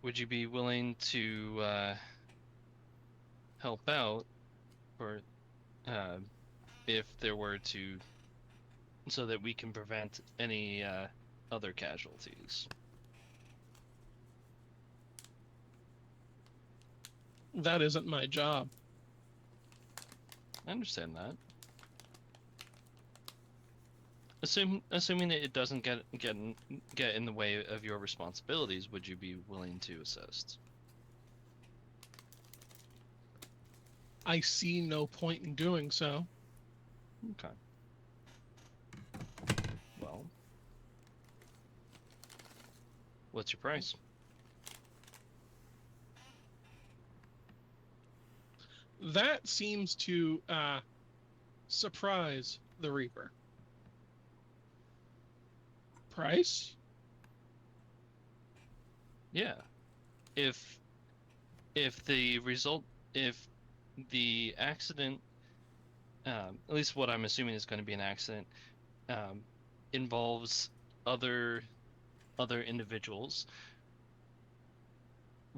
would you be willing to help out, or if there were to, so that we can prevent any other casualties? That isn't my job. I understand that. Assuming that it doesn't get in the way of your responsibilities, would you be willing to assist? I see no point in doing so. Okay. Well, what's your price? That seems to surprise the Reaper. Price? Yeah. If the accident, at least what I'm assuming is going to be an accident, involves other individuals,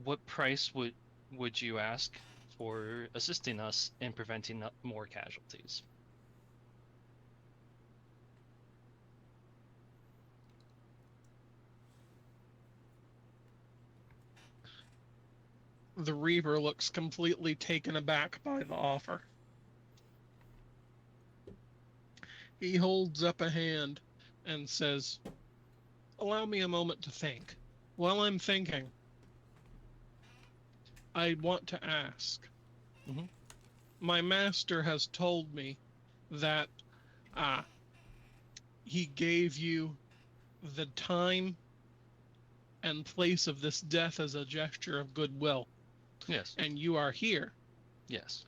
what price would you ask for assisting us in preventing more casualties? The Reaper looks completely taken aback by the offer. He holds up a hand and says, "Allow me a moment to think. While I'm thinking, I want to ask. Mm-hmm. My master has told me that he gave you the time and place of this death as a gesture of goodwill. Yes. And you are here. Yes.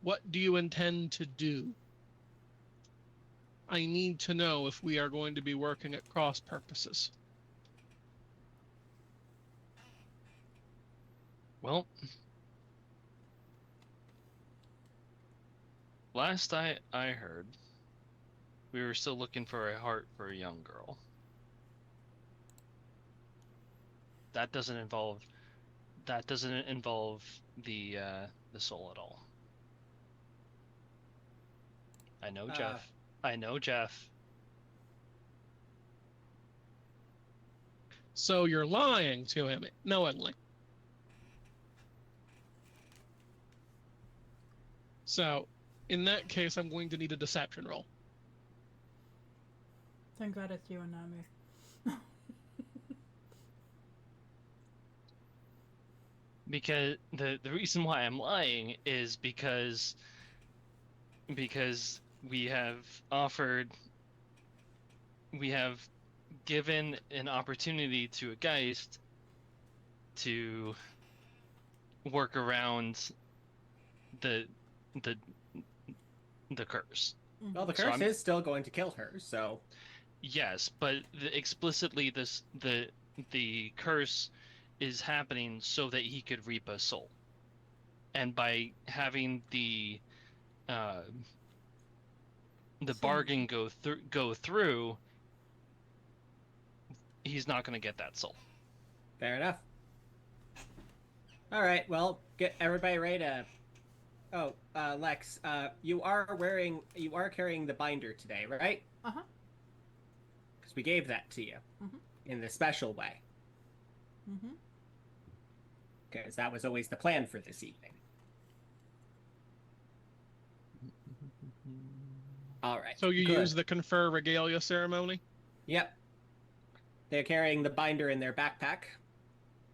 What do you intend to do? I need to know if we are going to be working at cross purposes. Well, last I heard, we were still looking for a heart for a young girl. That doesn't involve the soul at all. I know, Jeff. I know, Jeff. So you're lying to him knowingly. So, in that case, I'm going to need a deception roll. Thank God it's you and not me. Because the reason why I'm lying is because we have given an opportunity to a Geist to work around the curse. Well, the So curse is still going to kill her, so... Yes, but explicitly the curse is happening so that he could reap a soul. And by having the bargain go through, he's not going to get that soul. Fair enough. All right, well, get everybody ready to... Oh, Lex, you are carrying the binder today, right? Uh-huh. Because we gave that to you in the special way. Mm-hmm. Because that was always the plan for this evening. All right. So you good. use the confer regalia ceremony? Yep. They're carrying the binder in their backpack,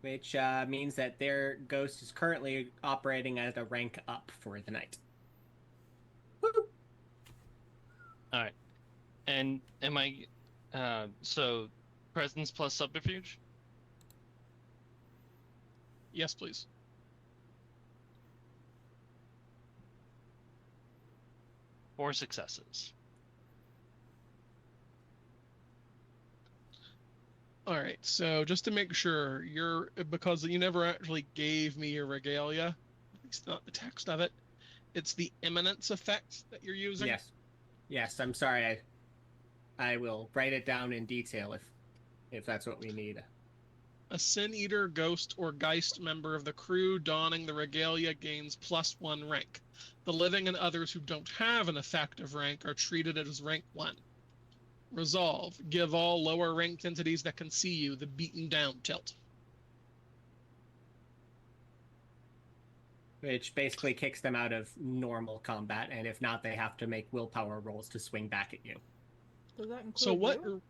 which means that their ghost is currently operating at a rank up for the night. Woo! All right. And am I so presence plus subterfuge? Yes, please. Four successes. All right, so just to make sure, because you never actually gave me your regalia, at least not the text of it, it's the imminence effect that you're using? Yes, I'm sorry. I will write it down in detail if that's what we need. A Sin Eater, Ghost, or Geist member of the crew donning the regalia gains +1 rank. The living and others who don't have an effective rank are treated as rank 1. Resolve. Give all lower ranked entities that can see you the beaten down tilt. Which basically kicks them out of normal combat, and if not, they have to make willpower rolls to swing back at you. Does that include So what? you?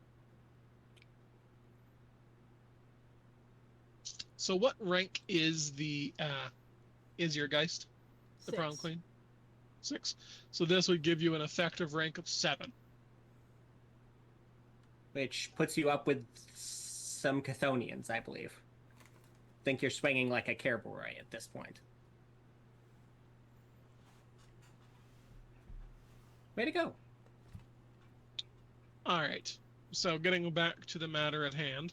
So what rank is your Geist? The 6. Prom Queen? 6. So this would give you an effective rank of 7. Which puts you up with some Chthonians, I believe. Think you're swinging like a Kerberoy at this point. Way to go. All right. So getting back to the matter at hand.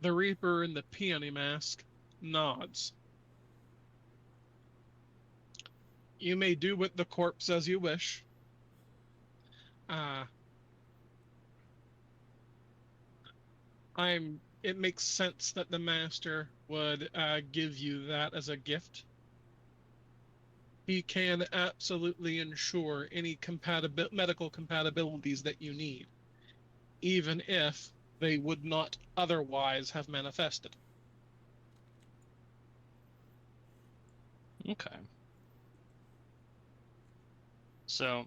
The Reaper in the peony mask nods. You may do with the corpse as you wish. It makes sense that the master would give you that as a gift. He can absolutely ensure any medical compatibilities that you need, even if they would not otherwise have manifested. Okay. So,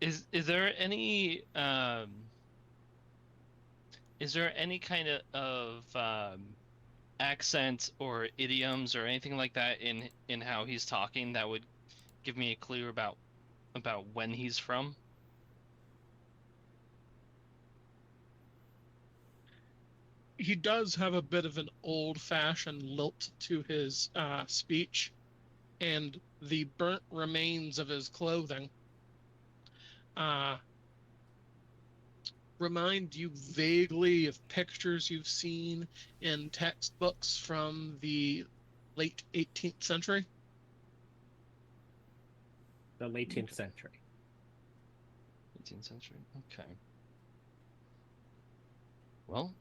is there any kind of accent or idioms or anything like that in how he's talking that would give me a clue about when he's from? he does have a bit of an old-fashioned lilt to his speech, and the burnt remains of his clothing remind you vaguely of pictures you've seen in textbooks from the late 18th century. The late 18th century. 18th century. Okay. Well,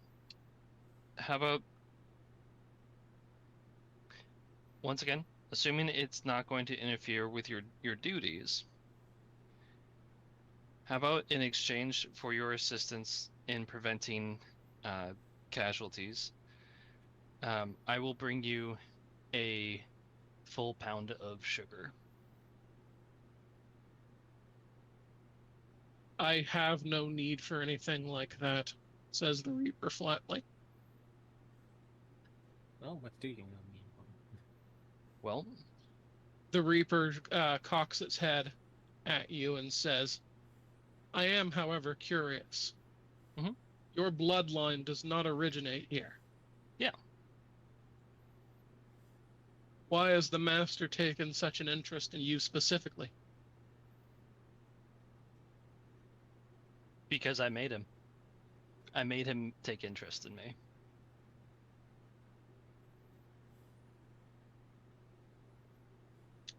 how about, once again, assuming it's not going to interfere with your duties, how about in exchange for your assistance in preventing casualties, I will bring you a full pound of sugar. I have no need for anything like that, says the Reaper flatly. Well, what do you know? Well, The Reaper cocks its head at you and says, I am, however, curious. Mhm. Your bloodline does not originate here. Yeah. Why has the Master taken such an interest in you specifically? Because I made him. I made him take interest in me.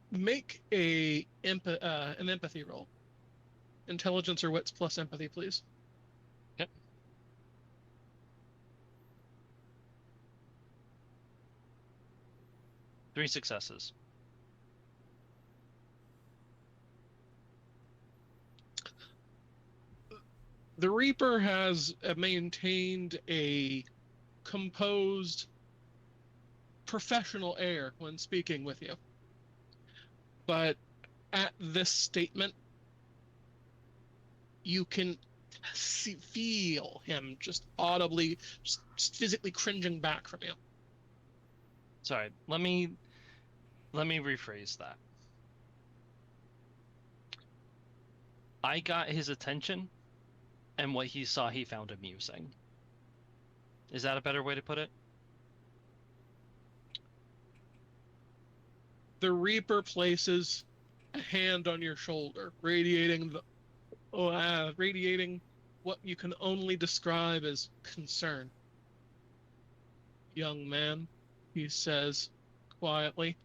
Make an empathy roll. Intelligence or wits plus empathy, please. Yep. Three successes. The Reaper has maintained a composed, professional air when speaking with you. But at this statement, you can feel him just audibly, just physically cringing back from you. Sorry, let me rephrase that. I got his attention, and what he saw he found amusing. Is that a better way to put it? The Reaper places a hand on your shoulder, radiating what you can only describe as concern. Young man, he says quietly,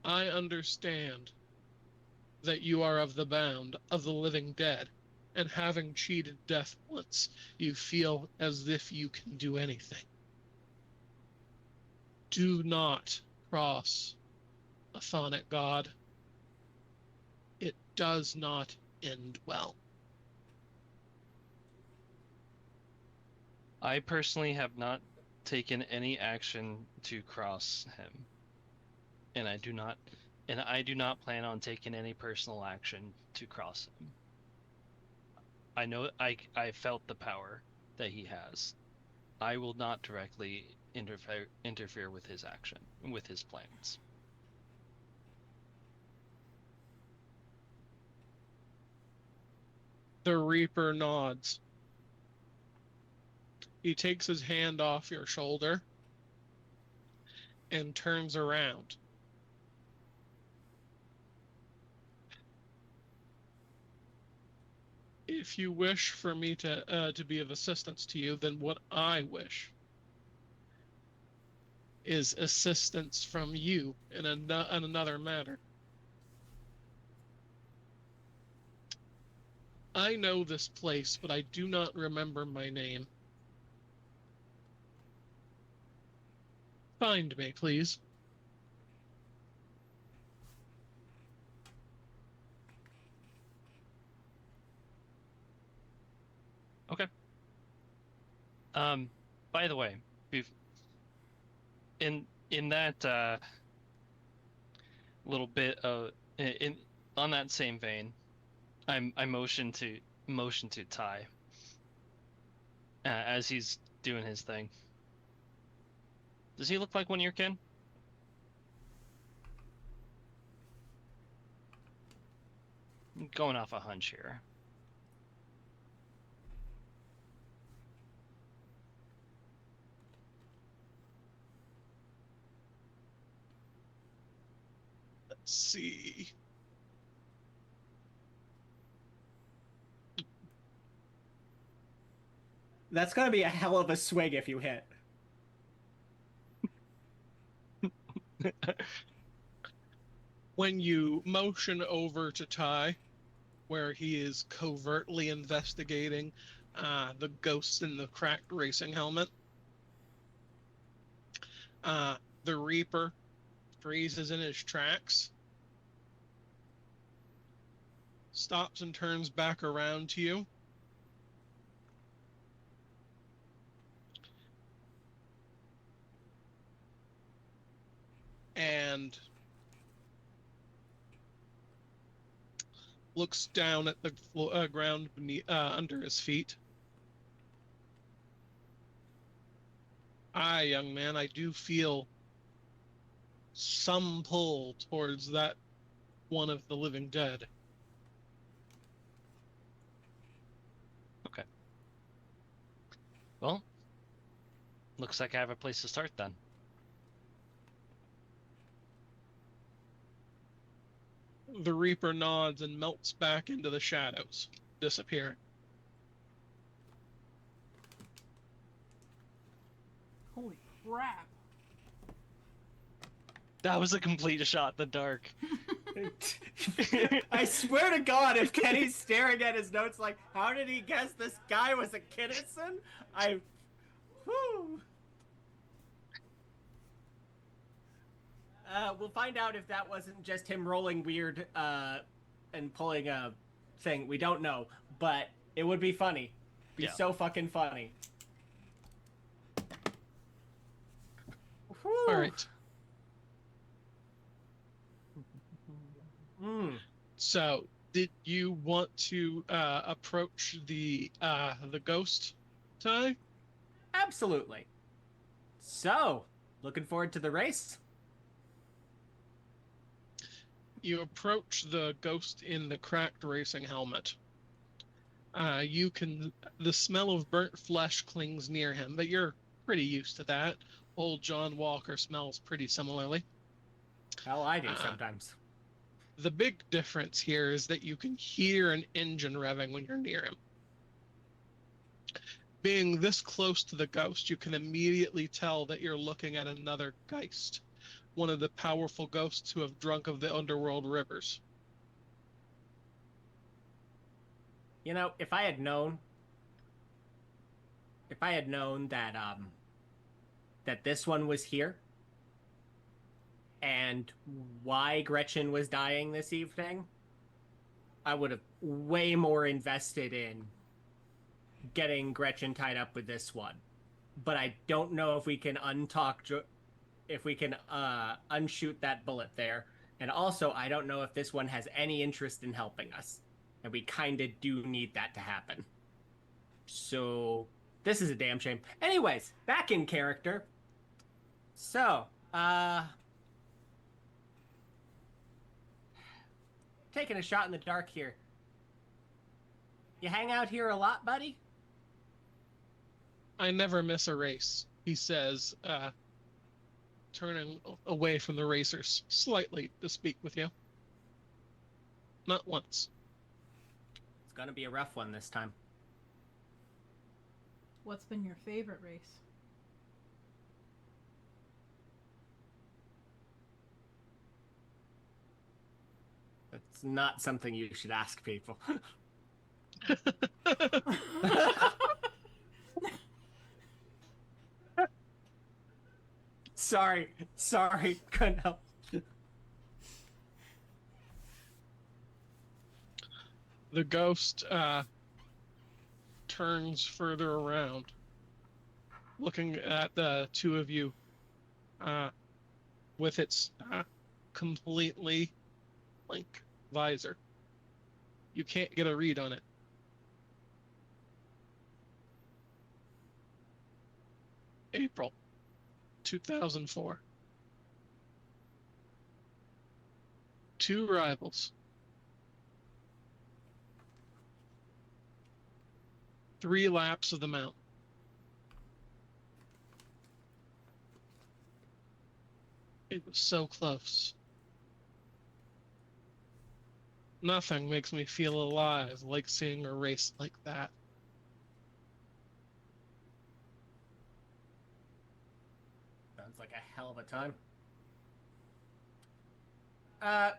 I understand that you are of the band of the living dead, and having cheated death once, you feel as if you can do anything. Do not cross a Chthonic God. It does not end well. I personally have not taken any action to cross him, and I do not plan on taking any personal action to cross him. I know I felt the power that he has. I will not directly interfere with his action, with his plans. The Reaper nods. He takes his hand off your shoulder and turns around. If you wish for me to be of assistance to you, then what I wish is assistance from you in another matter. I know this place, but I do not remember my name. Find me, please. Okay. By the way, in that little bit of on that same vein, I motion to Ty as he's doing his thing. Does he look like one of your kin? I'm going off a hunch here. see. That's gonna be a hell of a swing if you hit. When you motion over to Ty, where he is covertly investigating the ghosts in the cracked racing helmet, the Reaper freezes in his tracks, stops and turns back around to you. And looks down at the ground beneath, under his feet. Young man, I do feel some pull towards that one of the living dead. Okay. Well, looks like I have a place to start then. The Reaper nods and melts back into the shadows, disappearing. Holy crap. That was a complete shot in the dark. I swear to God, if Kenny's staring at his notes like, how did he guess this guy was a Kinnison? Whew. We'll find out if that wasn't just him rolling weird and pulling a thing. We don't know, but it would be funny. Be so fucking funny. Whew. All right. So, did you want to approach the ghost, Ty? Absolutely. So, looking forward to the race. You approach the ghost in the cracked racing helmet. The smell of burnt flesh clings near him, but you're pretty used to that. Old John Walker smells pretty similarly. Hell, I do sometimes. The big difference here is that you can hear an engine revving when you're near him. Being this close to the ghost, you can immediately tell that you're looking at another Geist, one of the powerful ghosts who have drunk of the underworld rivers. You know, if I had known that that this one was here and why Gretchen was dying this evening, I would have way more invested in getting Gretchen tied up with this one. But I don't know if we can unshoot that bullet there. And also, I don't know if this one has any interest in helping us. And we kind of do need that to happen. So, this is a damn shame. Anyways, back in character. So, taking a shot in the dark here. You hang out here a lot, buddy? I never miss a race, he says, turning away from the racers slightly to speak with you. Not once. It's gonna be a rough one this time. What's been your favorite race? It's not something you should ask people. Sorry, couldn't help. The ghost turns further around, looking at the two of you with its completely blank visor. You can't get a read on it. April 2004. Two rivals. 3 laps of the mountain. It was so close. Nothing makes me feel alive like seeing a race like that. Sounds like a hell of a time.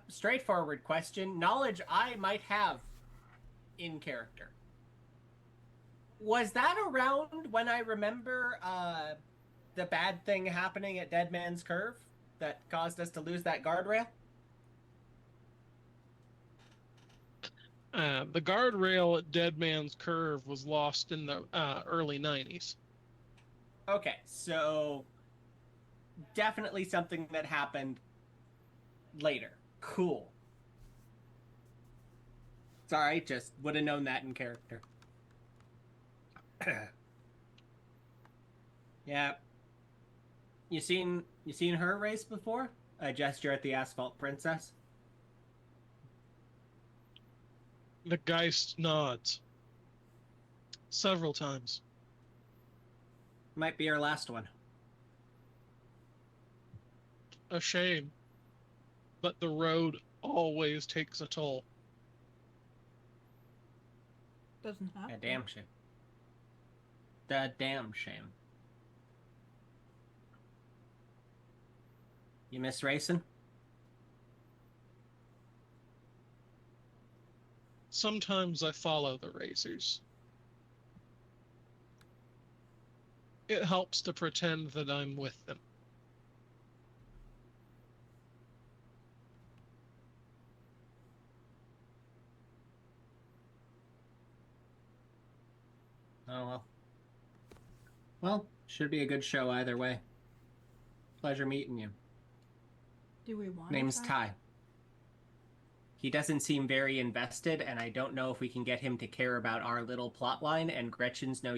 Straightforward question. Knowledge I might have in character. Was that around when I remember the bad thing happening at Dead Man's Curve that caused us to lose that guardrail? The guardrail at Dead Man's Curve was lost in the early 90s. Okay, so definitely something that happened later. Cool. Sorry, just would have known that in character. Yeah. You seen her race before? A gesture at the Asphalt Princess. The Geist nods. Several times. Might be her last one. A shame. But the road always takes a toll. Doesn't happen. A damn shame. The damn shame. You miss racing? Sometimes I follow the racers. It helps to pretend that I'm with them. Oh, well. Well, should be a good show either way. Pleasure meeting you. Do we want Name's to Ty. He doesn't seem very invested, and I don't know if we can get him to care about our little plotline, and Gretchen's no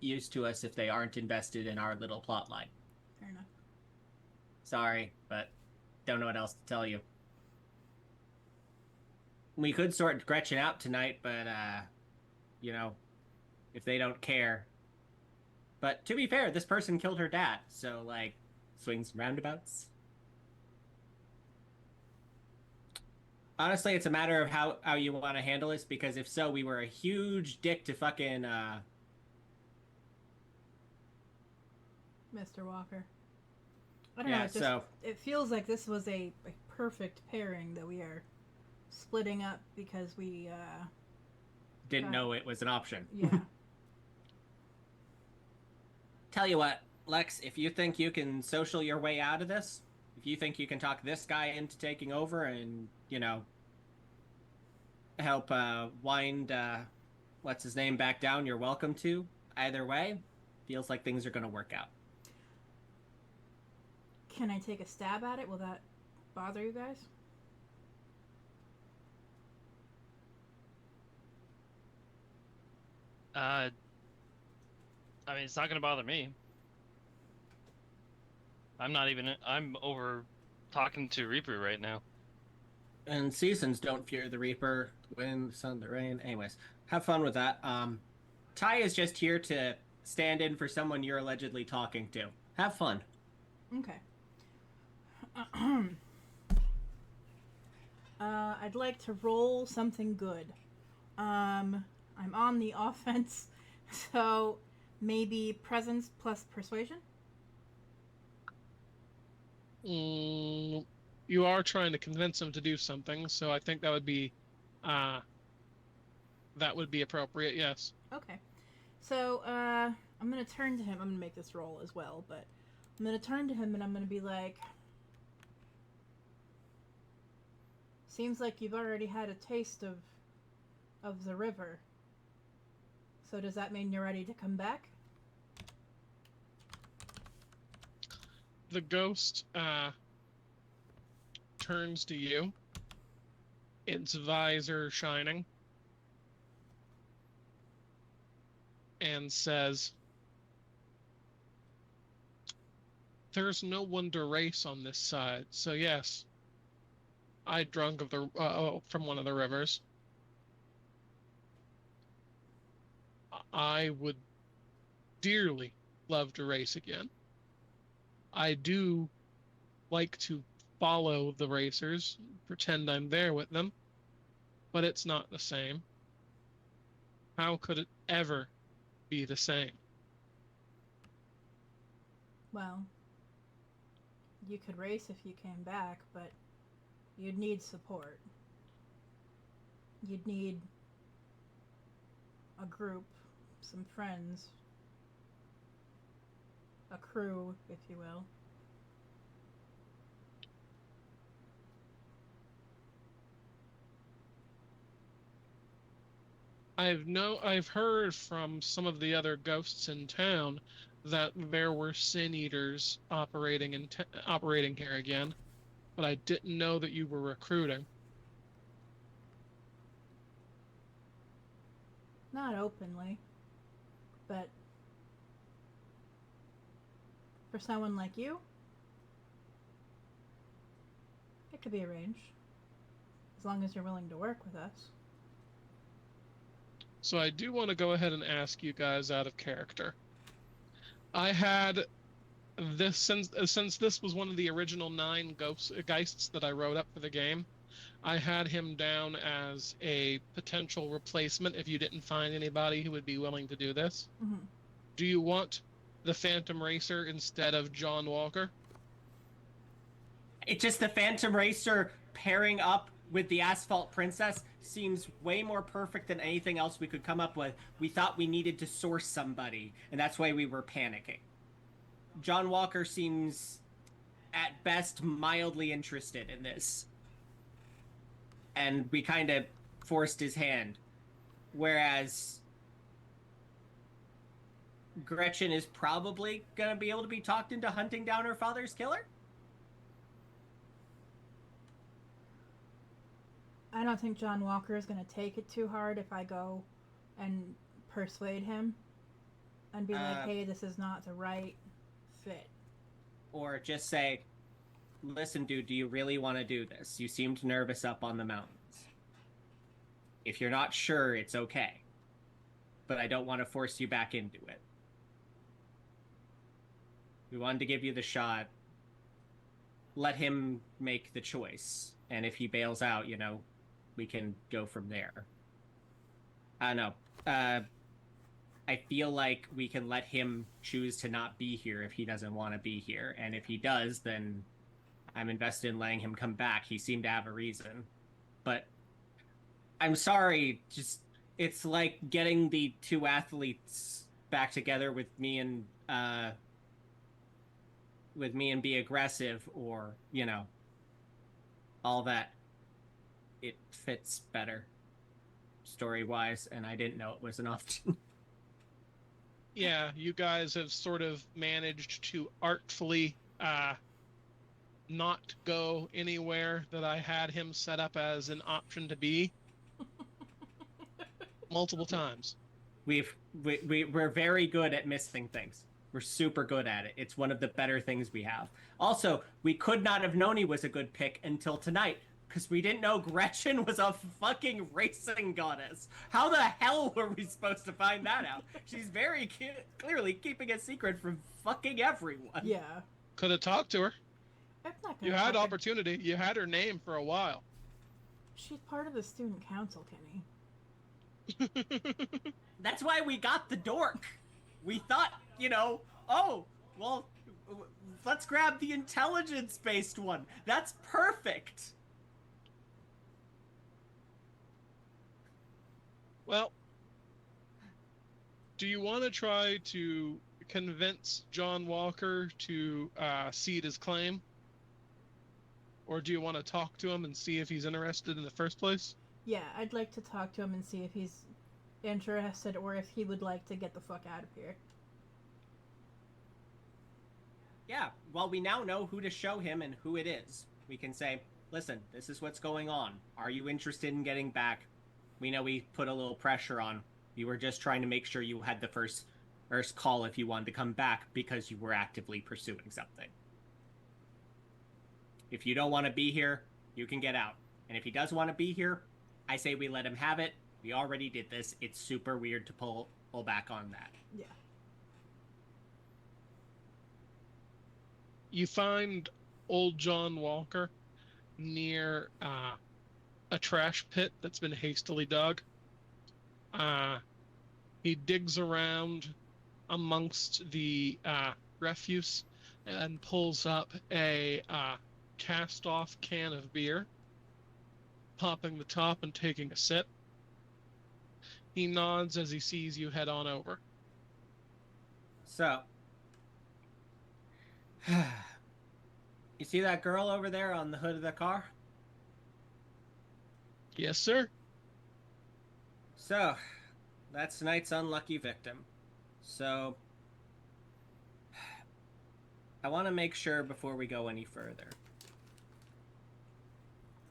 use to us if they aren't invested in our little plotline. Fair enough. Sorry, but don't know what else to tell you. We could sort Gretchen out tonight, but, if they don't care. But to be fair, this person killed her dad, so, swings and roundabouts. Honestly, it's a matter of how you want to handle this, because if so, we were a huge dick to fucking, Mr. Walker. I don't know, it feels like this was a perfect pairing that we are splitting up because we, didn't know it was an option. Yeah. Tell you what, Lex, if you think you can social your way out of this, if you think you can talk this guy into taking over and, help wind what's his name back down, you're welcome to. Either way, feels like things are going to work out. Can I take a stab at it? Will that bother you guys? It's not gonna bother me. I'm over talking to Reaper right now. And seasons don't fear the Reaper, the wind, the sun, the rain. Anyways, have fun with that. Ty is just here to stand in for someone you're allegedly talking to. Have fun. Okay. I'd like to roll something good. I'm on the offense, so maybe presence plus persuasion? You are trying to convince him to do something, so I think that would be appropriate, yes. Okay. So, I'm gonna turn to him. I'm gonna make this roll as well, but I'm gonna turn to him and I'm gonna be like, seems like you've already had a taste of the river. So does that mean you're ready to come back? The ghost turns to you, its visor shining, and says, "There's no one to race on this side, so yes, I drunk from one of the rivers. I would dearly love to race again. I do like to follow the racers, pretend I'm there with them. but it's not the same. How could it ever be the same? Well, you could race if you came back, but you'd need support. You'd need a group, some friends, a crew, if you will. I've heard from some of the other ghosts in town that there were sin eaters operating here again, but I didn't know that you were recruiting. Not openly, but for someone like you, it could be arranged. As long as you're willing to work with us. So I do want to go ahead and ask you guys out of character. I had this since this was one of the original 9 Geists that I wrote up for the game. I had him down as a potential replacement if you didn't find anybody who would be willing to do this. Mm-hmm. Do you want the Phantom Racer instead of John Walker? It's just the Phantom Racer pairing up with the Asphalt Princess seems way more perfect than anything else we could come up with. We thought we needed to source somebody, and that's why we were panicking. John Walker seems, at best, mildly interested in this. And we kind of forced his hand. Whereas Gretchen is probably going to be able to be talked into hunting down her father's killer? I don't think John Walker is going to take it too hard if I go and persuade him and be like, hey, this is not the right fit. Or just say, listen, dude, do you really want to do this? You seemed nervous up on the mountains. If you're not sure, it's okay. But I don't want to force you back into it. We wanted to give you the shot. Let him make the choice. And if he bails out, we can go from there. I don't know. I feel like we can let him choose to not be here if he doesn't want to be here. And if he does, then I'm invested in letting him come back. He seemed to have a reason. But I'm sorry, it's like getting the 2 athletes back together with me and be aggressive, or, all that. It fits better story-wise, and I didn't know it was an option. Yeah, you guys have sort of managed to artfully not go anywhere that I had him set up as an option to be multiple times. We're very good at missing things. We're super good at it. It's one of the better things we have. Also, we could not have known he was a good pick until tonight, because we didn't know Gretchen was a fucking racing goddess. How the hell were we supposed to find that out? She's very clearly keeping a secret from fucking everyone. Yeah. Could have talked to her. I'm not gonna You had opportunity. You had her name for a while. She's part of the student council, Kenny. That's why we got the dork. We thought, let's grab the intelligence-based one. That's perfect. Well, do you want to try to convince John Walker to cede his claim? Or do you want to talk to him and see if he's interested in the first place? Yeah, I'd like to talk to him and see if he's interested or if he would like to get the fuck out of here. Yeah, well, we now know who to show him and who it is. We can say, listen, this is what's going on. Are you interested in getting back? We know we put a little pressure on. We were just trying to make sure you had the first call if you wanted to come back because you were actively pursuing something. If you don't want to be here, you can get out. And if he does want to be here, I say we let him have it. We already did this. It's super weird to pull back on that. Yeah. You find old John Walker near a trash pit that's been hastily dug. He digs around amongst the refuse and pulls up a cast-off can of beer, popping the top and taking a sip. He nods as he sees you head on over. So, you see that girl over there on the hood of the car? Yes, sir. So, that's tonight's unlucky victim. So, I want to make sure before we go any further.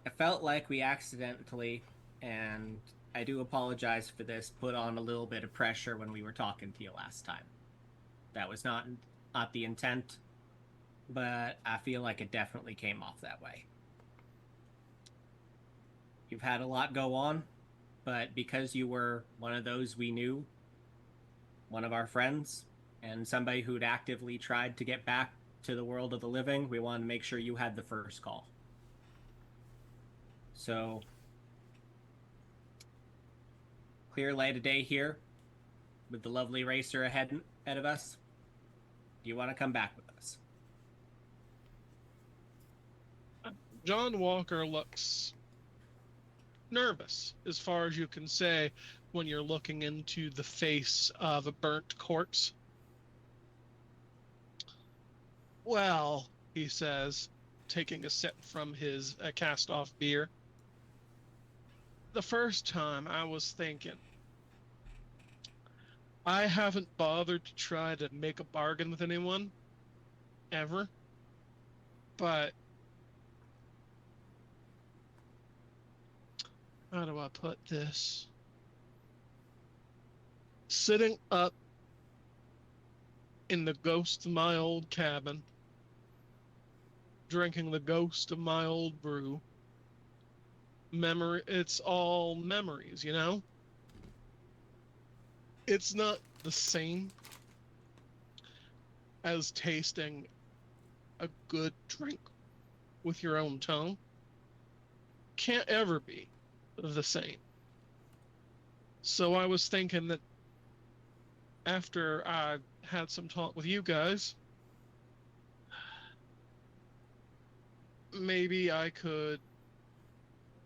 I felt like we accidentally, and I do apologize for this, put on a little bit of pressure when we were talking to you last time. That was not the intent, but I feel like it definitely came off that way. You've had a lot go on, but because you were one of those we knew, one of our friends, and somebody who'd actively tried to get back to the world of the living, we wanted to make sure you had the first call. So, clear light of day here, with the lovely racer ahead of us. Do you want to come back with us? John Walker looks nervous, as far as you can say, when you're looking into the face of a burnt corpse. Well, he says, taking a sip from his cast-off beer. The first time I was thinking, I haven't bothered to try to make a bargain with anyone, ever, but how do I put this? Sitting up in the ghost of my old cabin, drinking the ghost of my old brew, it's all memories, you know? It's not the same as tasting a good drink with your own tongue. Can't ever be the same. So I was thinking that after I had some talk with you guys, maybe I could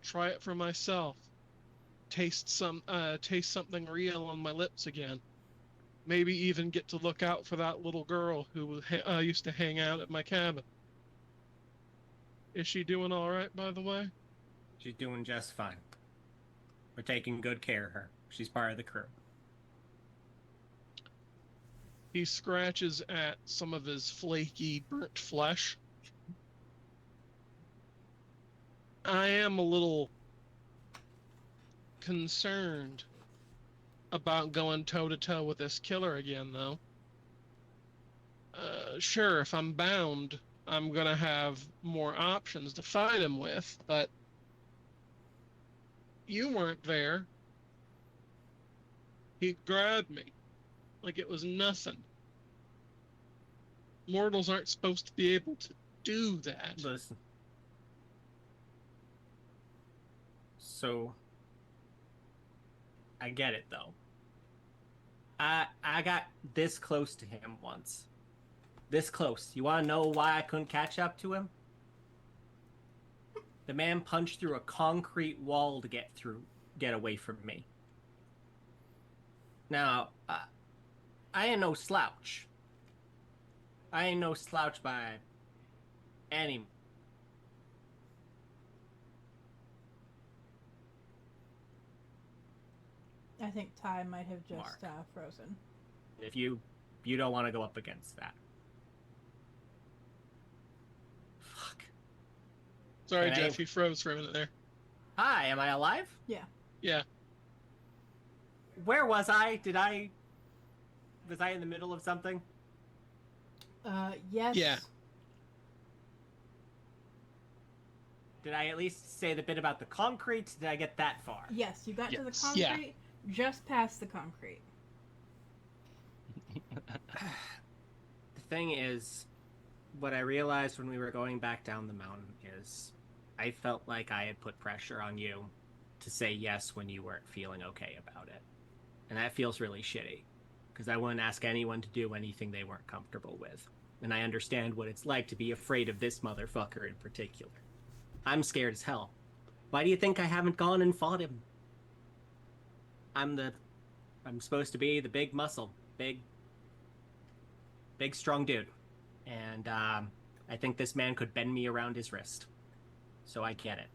try it for myself. Taste something real on my lips again. Maybe even get to look out for that little girl who used to hang out at my cabin. Is she doing all right, by the way? She's doing just fine. We're taking good care of her. She's part of the crew. He scratches at some of his flaky, burnt flesh. I am a little concerned about going toe-to-toe with this killer again, though. Sure, if I'm bound, I'm gonna have more options to fight him with, but you weren't there. He grabbed me like it was nothing. Mortals aren't supposed to be able to do that. Listen. So, I get it, though. I got this close to him once. This close. You want to know why I couldn't catch up to him? The man punched through a concrete wall to get away from me. Now, I ain't no slouch. I ain't no slouch by any. I think Ty might have just Mark. frozen. If you don't want to go up against that. Fuck. Sorry, Jeff, you froze for a minute there. Hi, am I alive? Yeah. Yeah. Where was I? Was I in the middle of something? Yes. Yeah. Did I at least say the bit about the concrete? Did I get that far? Yes, you got to the Yes. concrete, just past the concrete. The thing is, what I realized when we were going back down the mountain is I felt like I had put pressure on you to say yes when you weren't feeling okay about it. And that feels really shitty, because I wouldn't ask anyone to do anything they weren't comfortable with. And I understand what it's like to be afraid of this motherfucker in particular. I'm scared as hell. Why do you think I haven't gone and fought him? I'm supposed to be the big muscle, big strong dude. And I think this man could bend me around his wrist. So I get it.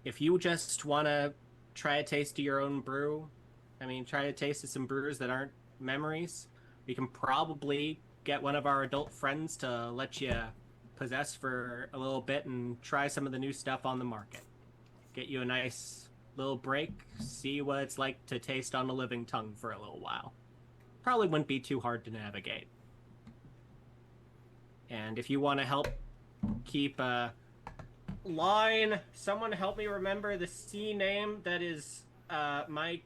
If you just want to try a taste of your own brew, try a taste of some brews that aren't memories, we can probably get one of our adult friends to let you possess for a little bit and try some of the new stuff on the market. Get you a nice little break, see what it's like to taste on a living tongue for a little while. Probably wouldn't be too hard to navigate. And if you want to help keep a line, someone help me remember the C name that is my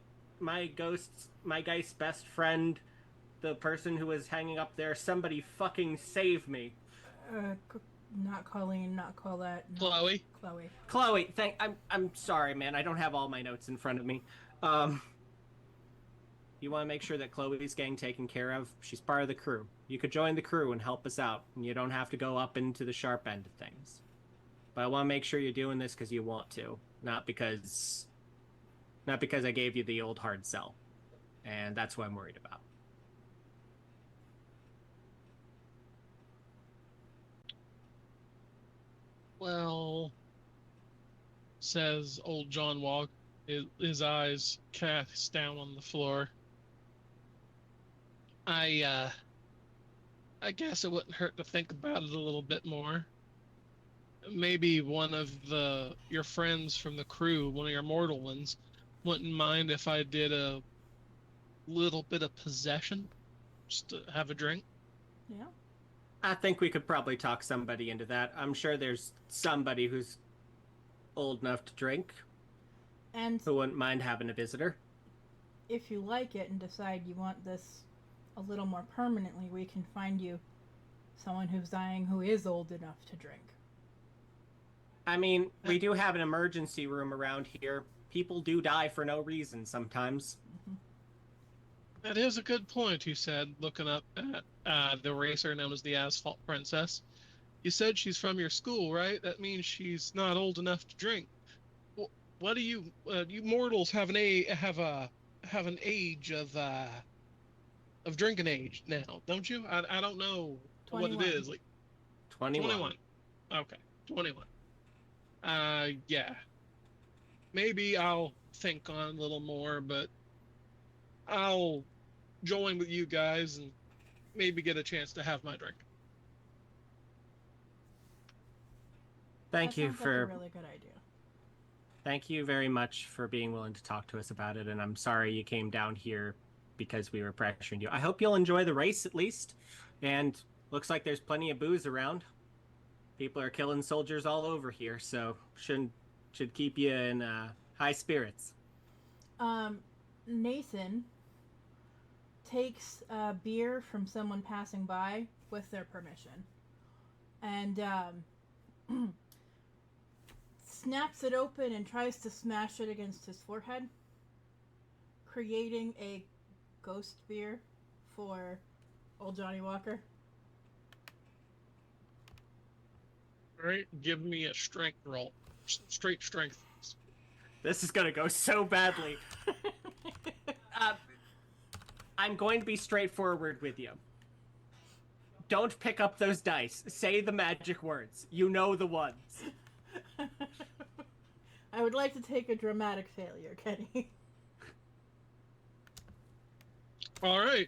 Geist's best friend, the person who was hanging up there. Somebody fucking save me. Not Colleen, not Colette. No. Chloe. I'm sorry, man. I don't have all my notes in front of me. You want to make sure that Chloe's getting taken care of. She's part of the crew. You could join the crew and help us out, and you don't have to go up into the sharp end of things. But I want to make sure you're doing this because you want to, not because I gave you the old hard sell. And that's what I'm worried about. Well, says old John Walk, his eyes cast down on the floor. I guess it wouldn't hurt to think about it a little bit more. Maybe one of your friends from the crew, one of your mortal ones, wouldn't mind if I did a little bit of possession, just to have a drink. Yeah. I think we could probably talk somebody into that. I'm sure there's somebody who's old enough to drink and who wouldn't mind having a visitor. If you like it and decide you want this a little more permanently, we can find you someone who's dying who is old enough to drink. We do have an emergency room around here. People do die for no reason sometimes. Mm-hmm. That is a good point, he said, looking up at the racer known as the Asphalt Princess. You said she's from your school, right? That means she's not old enough to drink. What do you mortals have an age of drinking age now, don't you? I don't know 21. what it is. Like 21. Okay, 21. Yeah. Maybe I'll think on it a little more, but I'll join with you guys and maybe get a chance to have my drink. Thank you That sounds for like a really good idea. Thank you very much for being willing to talk to us about it, and I'm sorry you came down here because we were pressuring you. I hope you'll enjoy the race at least, and looks like there's plenty of booze around. People are killing soldiers all over here, so should keep you in high spirits. Nathan takes a beer from someone passing by with their permission, and snaps it open and tries to smash it against his forehead, creating a ghost beer for old Johnny Walker. All right, give me a strength roll. Straight strength. This is going to go so badly. I'm going to be straightforward with you. Don't pick up those dice. Say the magic words. You know the ones. I would like to take a dramatic failure, Kenny. All right.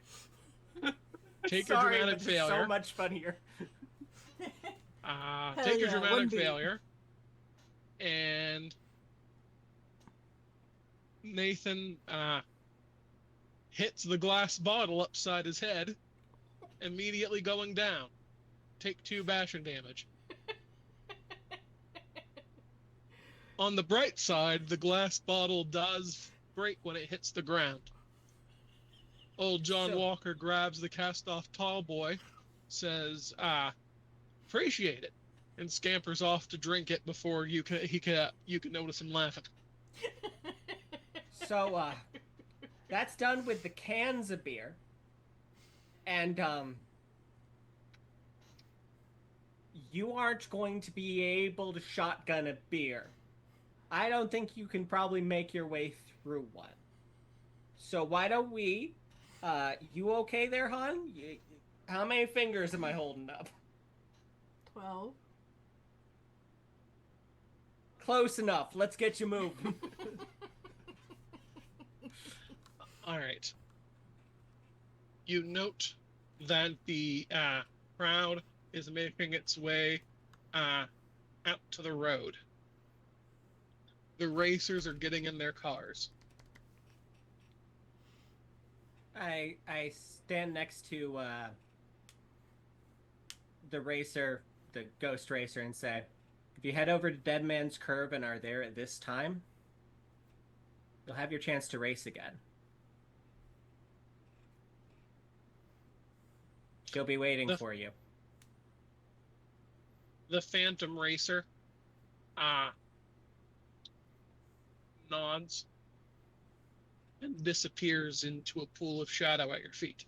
Take a dramatic failure. So much funnier. Take a dramatic failure. And Nathan hits the glass bottle upside his head, immediately going down. Take 2 bashing damage. On the bright side, the glass bottle does break when it hits the ground. Old John Walker grabs the cast-off tall boy, says, appreciate it. and scampers off to drink it before you can notice him laughing. So, that's done with the cans of beer. And, you aren't going to be able to shotgun a beer. I don't think you can probably make your way through one. So why don't we, you okay there, hon? How many fingers am I holding up? 12. Close enough. Let's get you moving. All right. You note that the crowd is making its way out to the road. The racers are getting in their cars. I stand next to the racer, the ghost racer, and say, if you head over to Dead Man's Curve and are there at this time, you'll have your chance to race again. She'll be waiting for you. The Phantom Racer nods and disappears into a pool of shadow at your feet.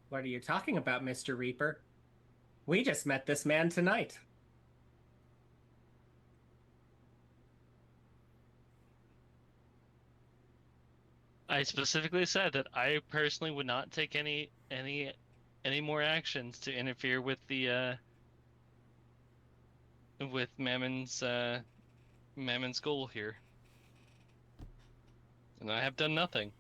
What are you talking about, Mr. Reaper? We just met this man tonight. I specifically said that I personally would not take any more actions to interfere with the with Mammon's goal here, and I have done nothing.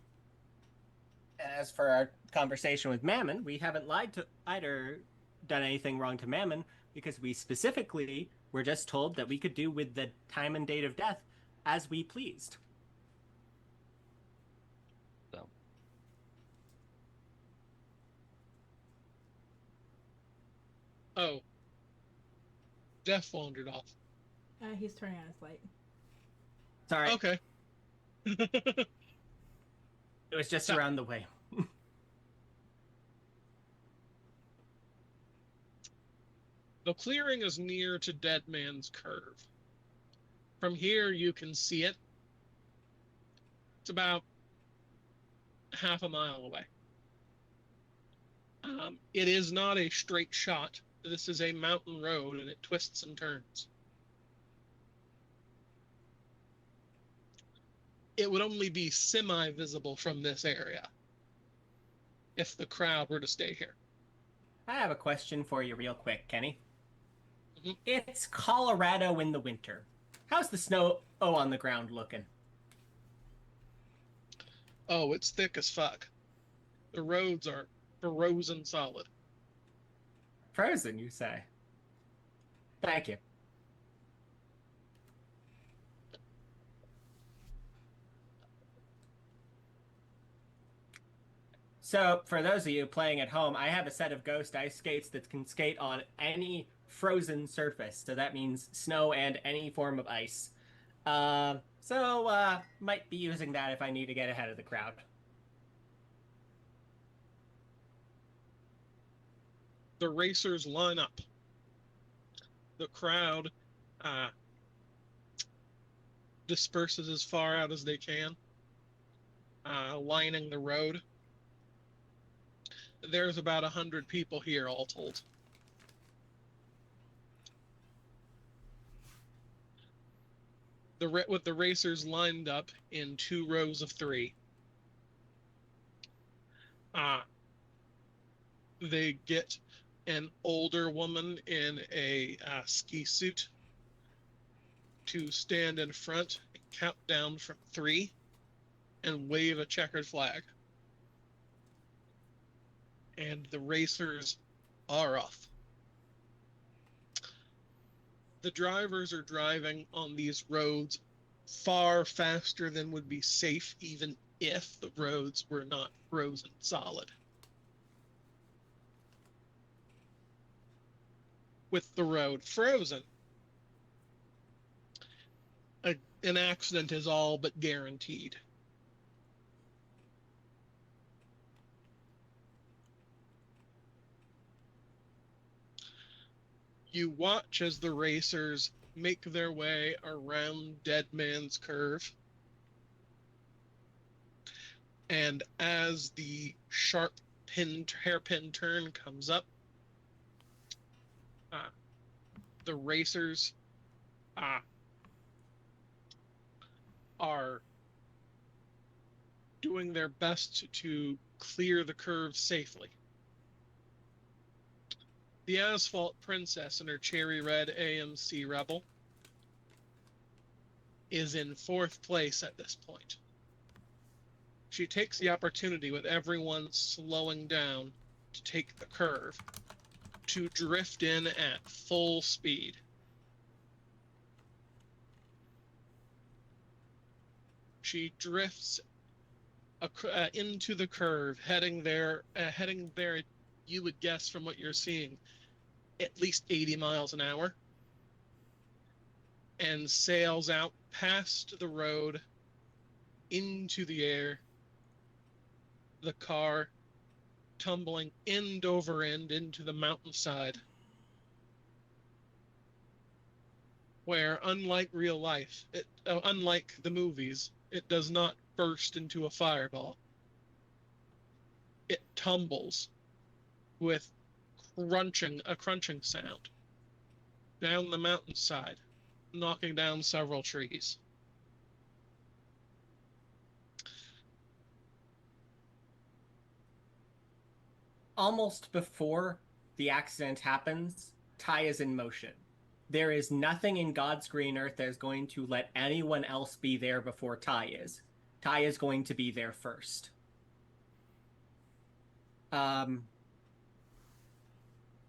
As for our conversation with Mammon, we haven't lied or done anything wrong to Mammon, because we specifically were just told that we could do with the time and date of death as we pleased. So. Oh. Jeff wandered off. He's turning on his light. Sorry. Okay. It was just around the way. The clearing is near to Dead Man's Curve. From here, you can see it. It's about half a mile away. It is not a straight shot. This is a mountain road, and it twists and turns. It would only be semi-visible from this area if the crowd were to stay here. I have a question for you real quick, Kenny. Mm-hmm. It's Colorado in the winter. How's the snow on the ground looking? Oh, it's thick as fuck. The roads are frozen solid. Frozen, you say? Thank you. So, for those of you playing at home, I have a set of Ghost Ice skates that can skate on any frozen surface. So that means snow and any form of ice. Might be using that if I need to get ahead of the crowd. The racers line up. The crowd disperses as far out as they can, lining the road. There's about 100 people here, all told. With the racers lined up in 2 rows of 3. They get an older woman in a ski suit to stand in front and count down from 3 and wave a checkered flag. And the racers are off. The drivers are driving on these roads far faster than would be safe, even if the roads were not frozen solid. With the road frozen, an accident is all but guaranteed. You watch as the racers make their way around Dead Man's Curve. And as the sharp hairpin turn comes up, the racers are doing their best to clear the curve safely. The Asphalt Princess and her cherry red AMC Rebel is in 4th place at this point. She takes the opportunity, with everyone slowing down to take the curve, to drift in at full speed. She drifts into the curve, heading there, you would guess from what you're seeing, at least 80 miles an hour, and sails out past the road into the air, the car tumbling end over end into the mountainside, where, unlike real life, unlike the movies, it does not burst into a fireball. It tumbles with a crunching sound down the mountainside, knocking down several trees. Almost before the accident happens, Ty is in motion. There is nothing in God's green earth that is going to let anyone else be there before Ty is. Ty is going to be there first.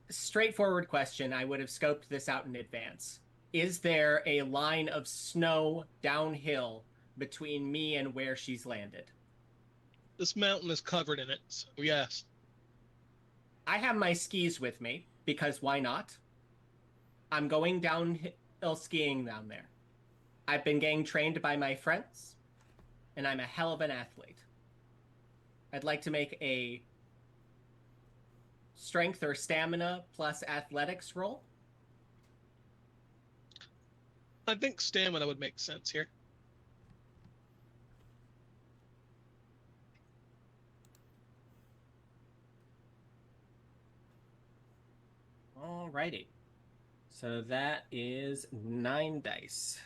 Straightforward question. I would have scoped this out in advance. Is there a line of snow downhill between me and where she's landed? This mountain is covered in it, so yes. I have my skis with me, because why not? I'm going downhill skiing down there. I've been getting trained by my friends, and I'm a hell of an athlete. I'd like to make a strength or stamina plus athletics roll. I think stamina would make sense here. Alrighty. So that is 9 dice.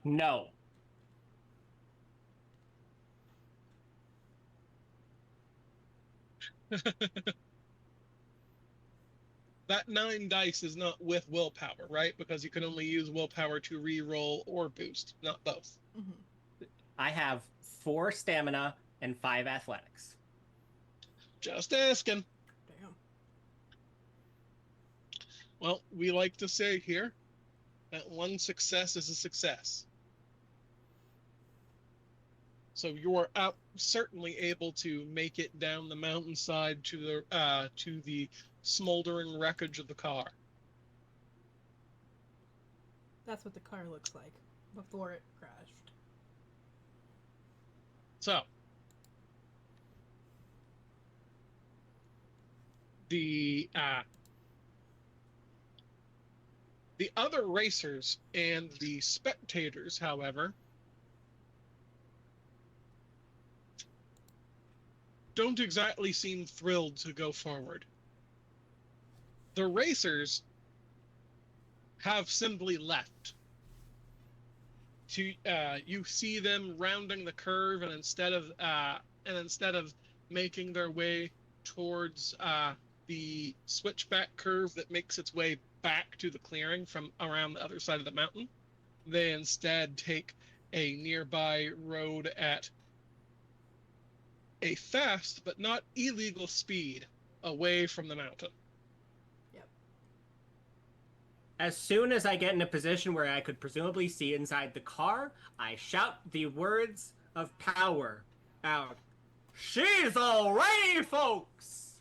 No. That 9 dice is not with willpower, right? Because you can only use willpower to re-roll or boost, not both. Mm-hmm. I have 4 stamina and 5 athletics. Just asking. Damn. Well, we like to say here that 1 success is a success. So you are certainly able to make it down the mountainside to the smoldering wreckage of the car. That's what the car looks like before it crashed. So the other racers and the spectators, however, don't exactly seem thrilled to go forward. The racers have simply left. You see them rounding the curve, and instead of making their way towards the switchback curve that makes its way back to the clearing from around the other side of the mountain, they instead take a nearby road at a fast but not illegal speed away from the mountain. Yep. As soon as I get in a position where I could presumably see inside the car, I shout the words of power out. She's all ready, folks!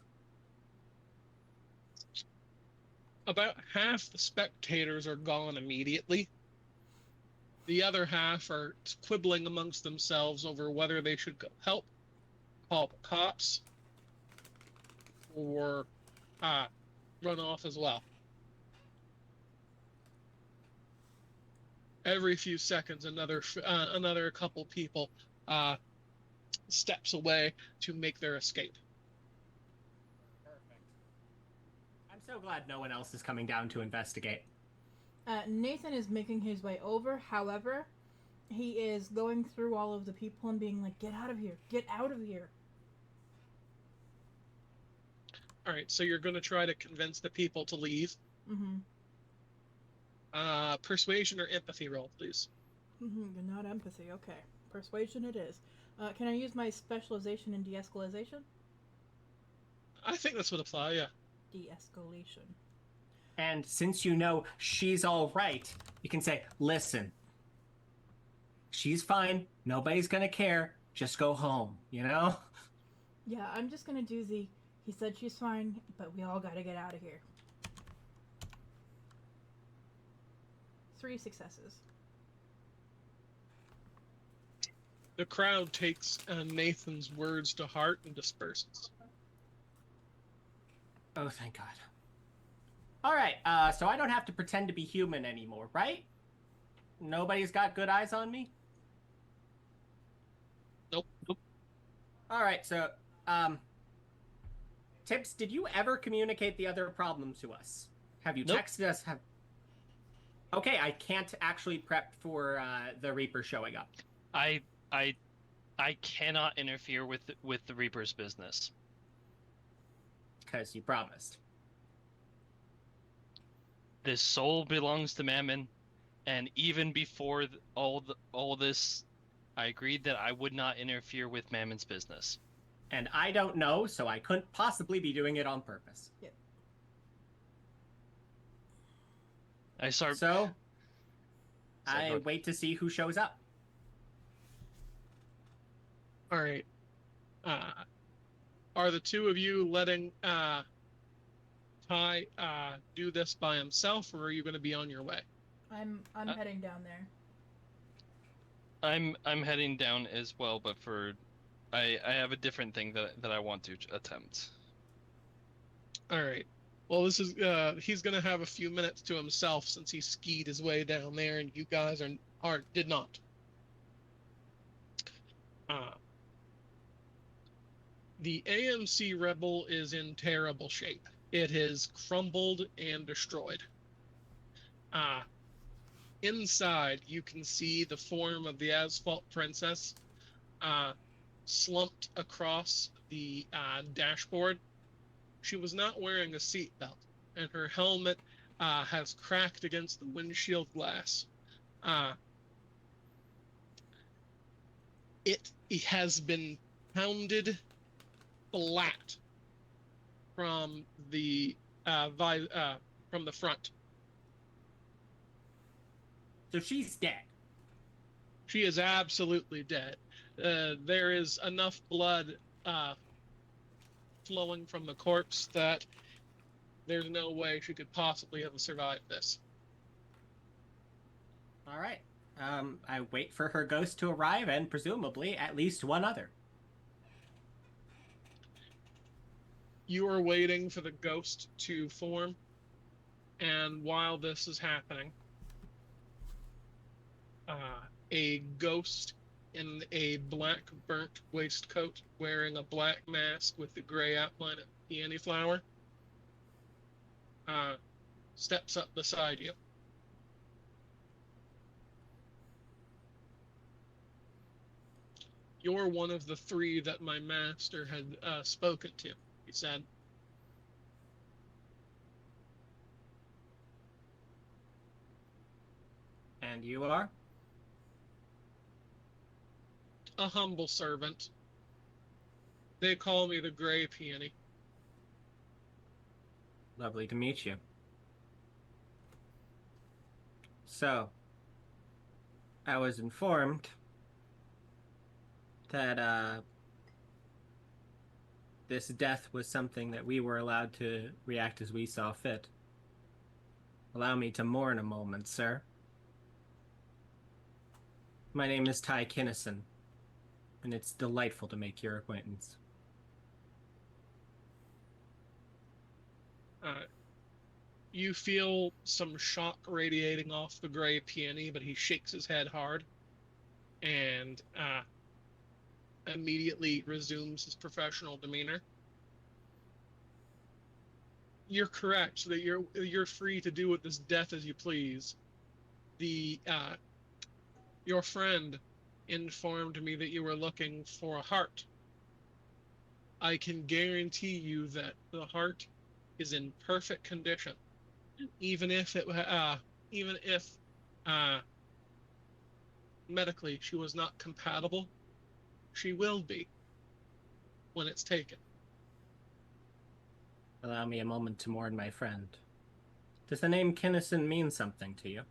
About half the spectators are gone immediately. The other half are quibbling amongst themselves over whether they should go help, call the cops, or run off as well. Every few seconds, another couple people steps away to make their escape. Perfect. I'm so glad no one else is coming down to investigate. Nathan is making his way over. However, he is going through all of the people and being like, "Get out of here! Get out of here!" All right, so you're going to try to convince the people to leave. Mm-hmm. Persuasion or empathy roll, please. Mm-hmm. Not empathy. Okay. Persuasion it is. Can I use my specialization in de-escalation? I think this would apply, yeah. De-escalation. And since you know she's all right, you can say, listen, she's fine. Nobody's going to care. Just go home, you know? Yeah, I'm just going to do the, he said she's fine, but we all got to get out of here. 3 successes. The crowd takes Nathan's words to heart and disperses. Oh, thank God. All right, so I don't have to pretend to be human anymore, right? Nobody's got good eyes on me? Nope. All right, so, Tips, did you ever communicate the other problem to us? Have you texted us? Okay, I can't actually prep for the Reaper showing up. I cannot interfere with the Reaper's business. Because you promised. This soul belongs to Mammon, and even before all this, I agreed that I would not interfere with Mammon's business. And I don't know, so I couldn't possibly be doing it on purpose. Yep. I wait to see who shows up. All right. Are the two of you letting Ty do this by himself, or are you going to be on your way? I'm heading down there. I'm heading down as well, but I have a different thing that I want to attempt. All right. Well, this is he's going to have a few minutes to himself since he skied his way down there, and you guys did not. The AMC Rebel is in terrible shape. It has crumbled and destroyed. Inside, you can see the form of the Asphalt Princess slumped across the dashboard. She was not wearing a seatbelt, and her helmet has cracked against the windshield glass. It has been pounded flat from the front. So she's dead. She is absolutely dead. There is enough blood flowing from the corpse that there's no way she could possibly have survived this. All right. I wait for her ghost to arrive and presumably at least one other. You are waiting for the ghost to form, and while this is happening, a ghost in a black burnt waistcoat wearing a black mask with the gray outline of peony flower steps up beside you. You're one of the 3 that my master had spoken to, he said. And you are? A humble servant. They call me the Gray Peony. Lovely to meet you. So, I was informed that this death was something that we were allowed to react as we saw fit. Allow me to mourn a moment, sir. My name is Ty Kinnison, and it's delightful to make your acquaintance. You feel some shock radiating off the gray peony, but he shakes his head hard and immediately resumes his professional demeanor. You're correct, so that you're free to do with this death as you please. Your friend informed me that you were looking for a heart. I can guarantee you that the heart is in perfect condition. Even if medically she was not compatible, she will be when it's taken. Allow me a moment to mourn my friend. Does the name Kinnison mean something to you?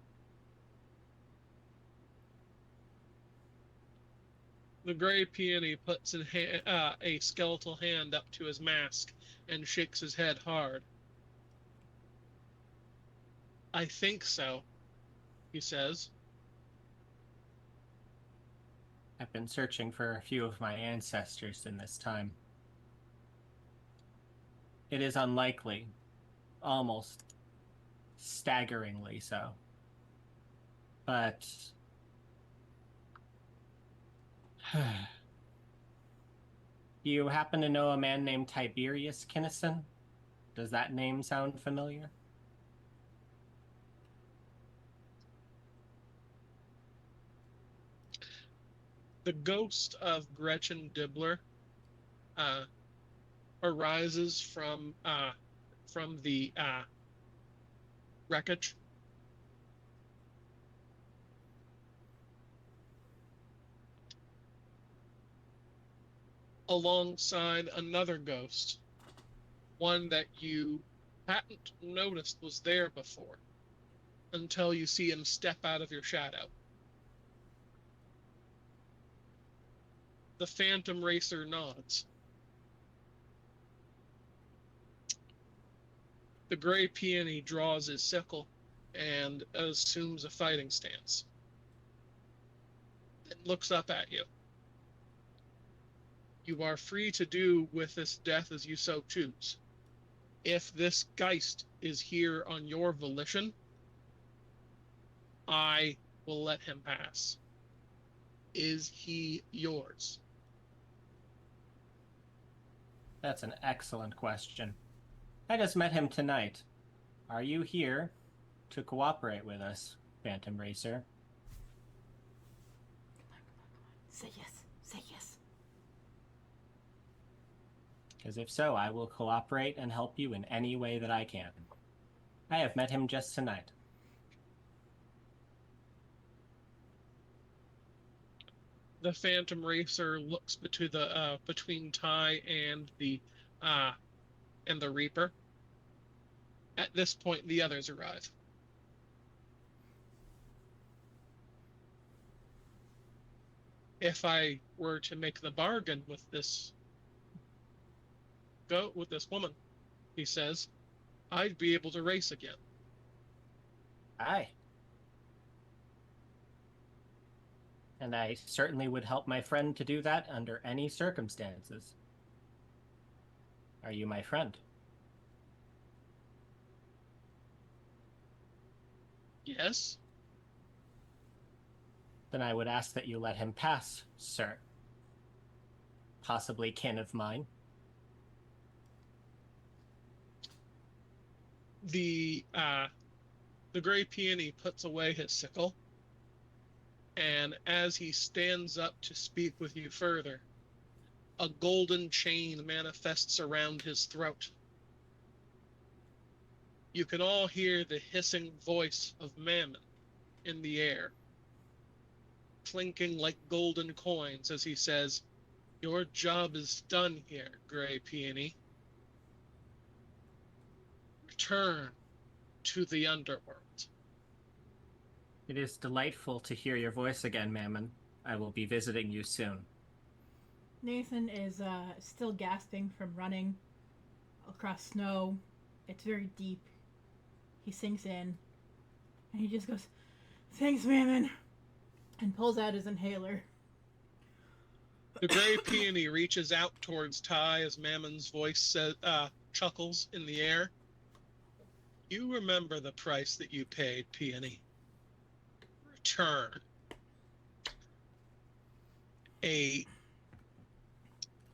The gray peony puts a skeletal hand up to his mask and shakes his head hard. I think so, he says. I've been searching for a few of my ancestors in this time. It is unlikely, almost staggeringly so. But you happen to know a man named Tiberius Kinnison? Does that name sound familiar? The ghost of Gretchen Dibbler arises from the wreckage. Alongside another ghost, one that you hadn't noticed was there before, until you see him step out of your shadow. The Phantom Racer nods. The gray peony draws his sickle and assumes a fighting stance. It looks up at you. You are free to do with this death as you so choose. If this Geist is here on your volition, I will let him pass. Is he yours? That's an excellent question. I just met him tonight. Are you here to cooperate with us, Phantom Racer? Say yes. Say yes. Because if so, I will cooperate and help you in any way that I can. I have met him just tonight. The Phantom Racer looks between Ty and the Reaper. At this point, the others arrive. If I were to make the bargain with this woman, he says, I'd be able to race again. Aye. And I certainly would help my friend to do that under any circumstances. Are you my friend? Yes? Then I would ask that you let him pass, sir. Possibly kin of mine. The gray peony puts away his sickle, and as he stands up to speak with you further, a golden chain manifests around his throat. You can all hear the hissing voice of Mammon in the air, clinking like golden coins as he says, your job is done here, gray peony. Return to the underworld. It is delightful to hear your voice again, Mammon. I will be visiting you soon. Nathan is still gasping from running across snow. It's very deep. He sinks in, And he just goes, "Thanks, Mammon," and pulls out his inhaler. The gray peony reaches out towards Ty as Mammon's voice says, chuckles in the air. You remember the price that you paid, peony. Return. A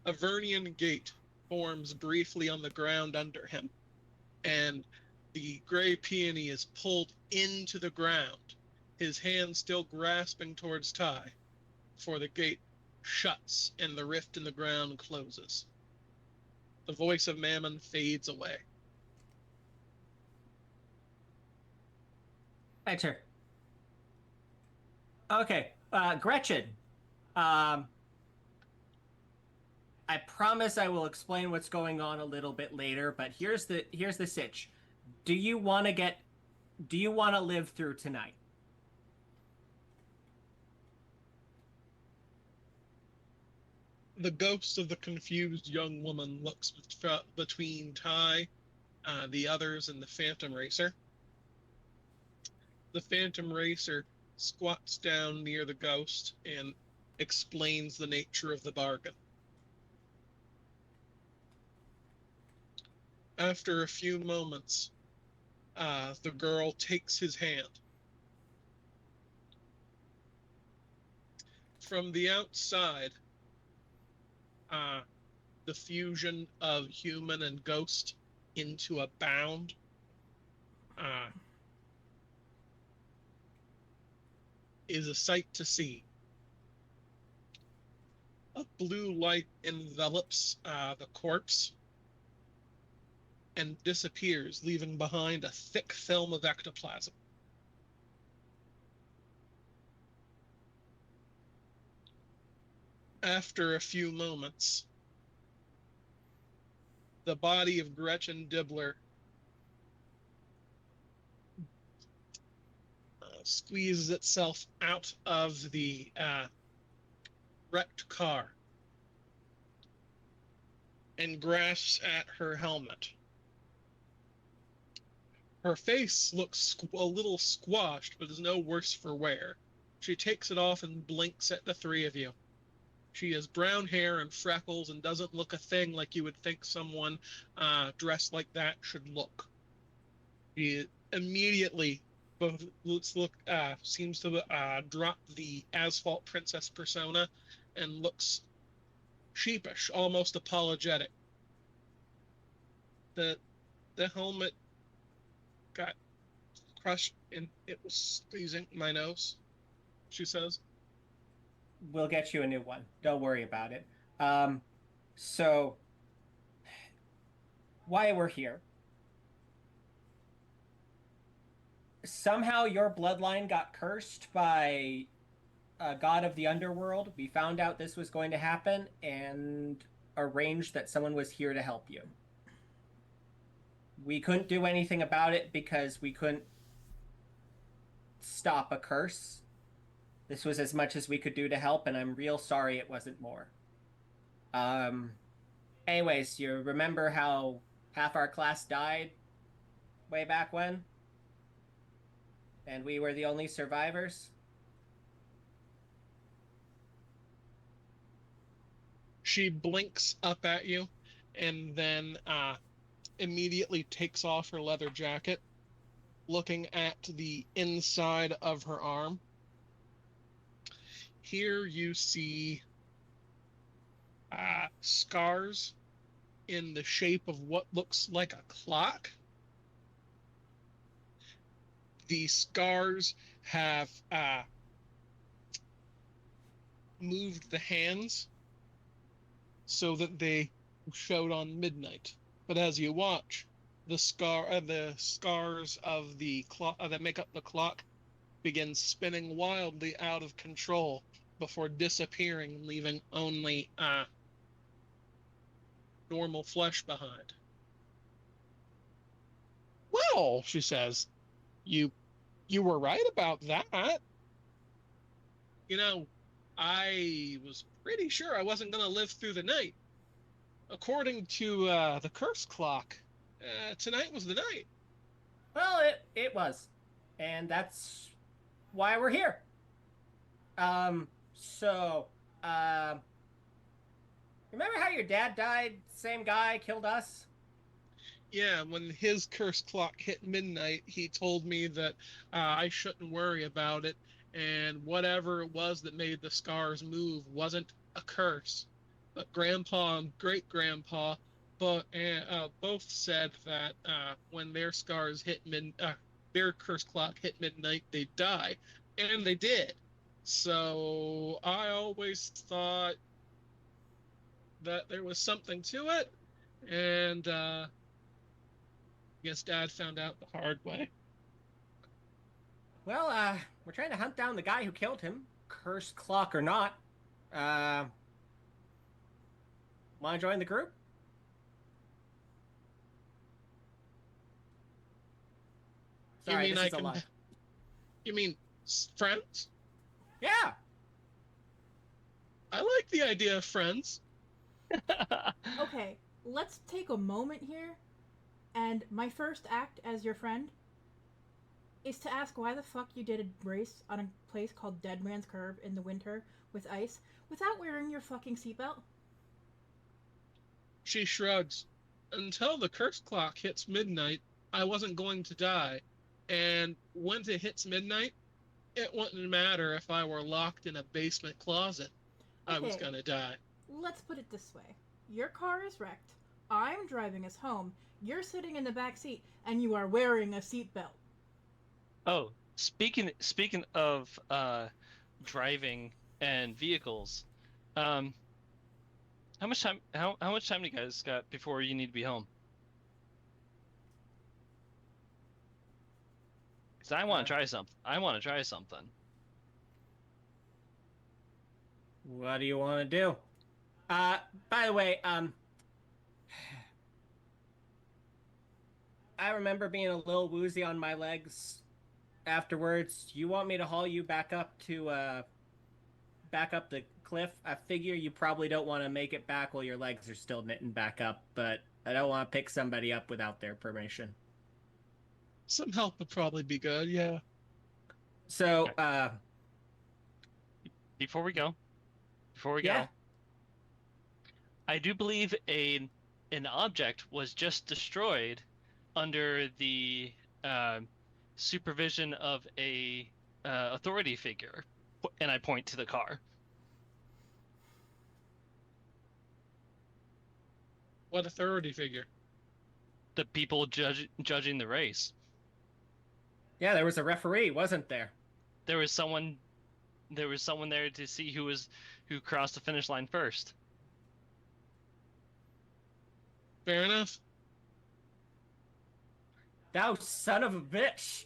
Avernian gate forms briefly on the ground under him, and the gray peony is pulled into the ground, his hand still grasping towards Ty, for the gate shuts and the rift in the ground closes. The voice of Mammon fades away. Enter. Okay, Gretchen. I promise I will explain what's going on a little bit later, but here's the sitch. Do you want to live through tonight? The ghost of the confused young woman looks between Ty, the others, and the Phantom Racer. The Phantom Racer squats down near the ghost and explains the nature of the bargain. After a few moments, the girl takes his hand. From the outside, the fusion of human and ghost into a bound is a sight to see. A blue light envelops the corpse and disappears, leaving behind a thick film of ectoplasm. After a few moments, the body of Gretchen Dibbler squeezes itself out of the wrecked car and grasps at her helmet. Her face looks a little squashed, but is no worse for wear. She takes it off and blinks at the three of you. She has brown hair and freckles and doesn't look a thing like you would think someone dressed like that should look. She immediately seems to drop the Asphalt Princess persona and looks sheepish, almost apologetic. The helmet got crushed and it was squeezing my nose, she says. We'll get you a new one. Don't worry about it. So, why we're here. Somehow your bloodline got cursed by a god of the underworld. We found out this was going to happen and arranged that someone was here to help you. We couldn't do anything about it because we couldn't stop a curse. This was as much as we could do to help, and I'm real sorry it wasn't more. Anyways, you remember how half our class died way back when? And we were the only survivors? She blinks up at you and then immediately takes off her leather jacket, looking at the inside of her arm. Here you see scars in the shape of what looks like a clock. The scars have moved the hands so that they showed on midnight. But as you watch, the scars of the clock that make up the clock begin spinning wildly out of control before disappearing, leaving only normal flesh behind. Well, she says, you were right about that. You know, I was pretty sure I wasn't going to live through the night. According to the curse clock, tonight was the night. Well, it was. And that's why we're here. So, remember how your dad died? Same guy killed us? Yeah, when his curse clock hit midnight, he told me that I shouldn't worry about it, and whatever it was that made the scars move wasn't a curse. But Grandpa and Great Grandpa both said that when their scars hit their curse clock hit midnight, they'd die, and they did. So I always thought that there was something to it, and I guess Dad found out the hard way. Well, we're trying to hunt down the guy who killed him, curse clock or not. Want to join the group? Sorry, you mean this I is a can? lot. You mean friends? Yeah. I like the idea of friends. Okay, let's take a moment here, and my first act as your friend is to ask why the fuck you did a race on a place called Dead Man's Curve in the winter with ice without wearing your fucking seatbelt. She shrugs. Until the curse clock hits midnight, I wasn't going to die. And once it hits midnight, it wouldn't matter if I were locked in a basement closet. I was Okay. gonna die. Let's put it this way. Your car is wrecked. I'm driving us home. You're sitting in the back seat, and you are wearing a seatbelt. Oh, speaking of driving and vehicles, how much time do you guys got before you need to be home? Because I want to try something. What do you want to do? By the way, I remember being a little woozy on my legs afterwards. You want me to haul you back up to, back up the cliff? I figure you probably don't want to make it back while your legs are still knitting back up, but I don't want to pick somebody up without their permission. Some help would probably be good, yeah. So, Before we go, yeah. I do believe an object was just destroyed under the supervision of a authority figure, and I point to the car. What authority figure? The people judging the race. Yeah, there was a referee, wasn't there? There was someone there to see who crossed the finish line first. Fair enough. Thou son of a bitch!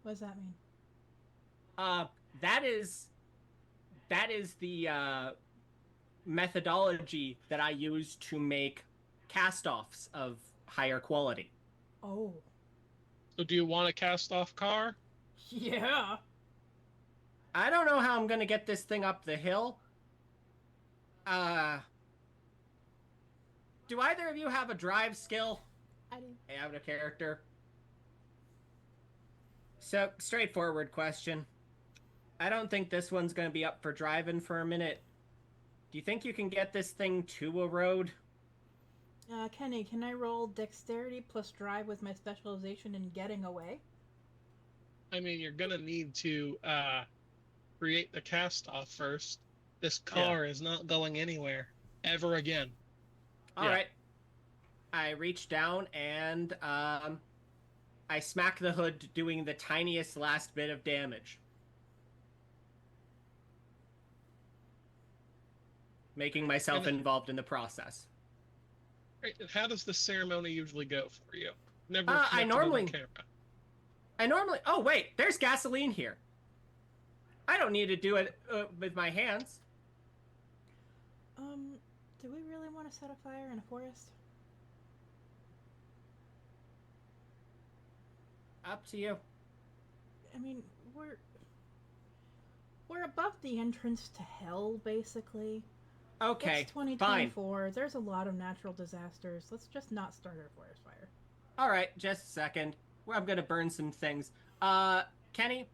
What does that mean? That is the methodology that I use to make cast-offs of higher quality. Oh. So do you want a cast-off car? Yeah. I don't know how I'm gonna get this thing up the hill. Do either of you have a drive skill? I do. I have a character. So, straightforward question. I don't think this one's gonna be up for driving for a minute. Do you think you can get this thing to a road? Kenny, can I roll dexterity plus drive with my specialization in getting away? I mean, you're gonna need to create the cast-off first. This car is not going anywhere ever again. All right. I reach down and I smack the hood, doing the tiniest last bit of damage, making myself involved in the process. Right, and how does the ceremony usually go for you? Never. I normally. On camera. Oh wait, there's gasoline here. I don't need to do it with my hands. Do we really want to set a fire in a forest? Up to you. I mean, we're above the entrance to hell, basically. Okay, It's 2024. Fine. There's a lot of natural disasters. Let's just not start a forest fire. All right, just a second. I'm gonna burn some things. Kenny,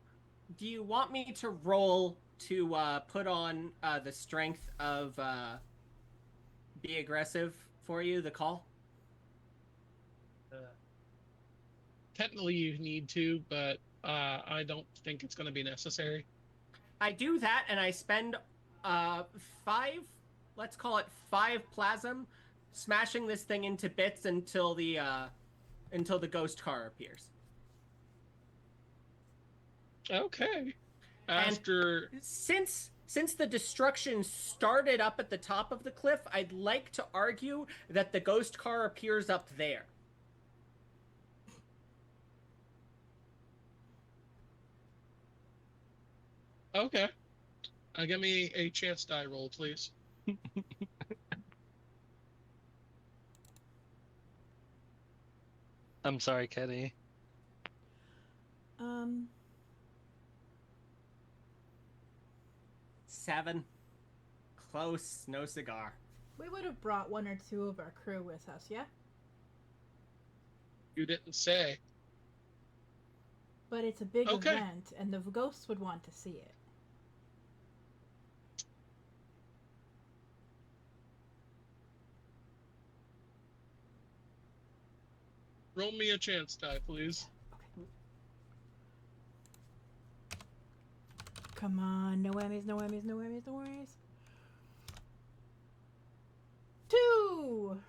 do you want me to roll to put on the strength of be aggressive for you, the call? Technically, you need to, but I don't think it's going to be necessary. I do that, and I spend 5, let's call it 5 plasm, smashing this thing into bits until the ghost car appears. Okay. After And since the destruction started up at the top of the cliff, I'd like to argue that the ghost car appears up there. Okay. Give me a chance die roll, please. I'm sorry, Kenny. 7. Close, no cigar. We would have brought 1 or 2 of our crew with us, yeah? You didn't say. But it's a big Okay. event, and the ghosts would want to see it. Roll me a chance die, please. Okay. Come on, no whammies, no whammies, no whammies, no whammies. 2!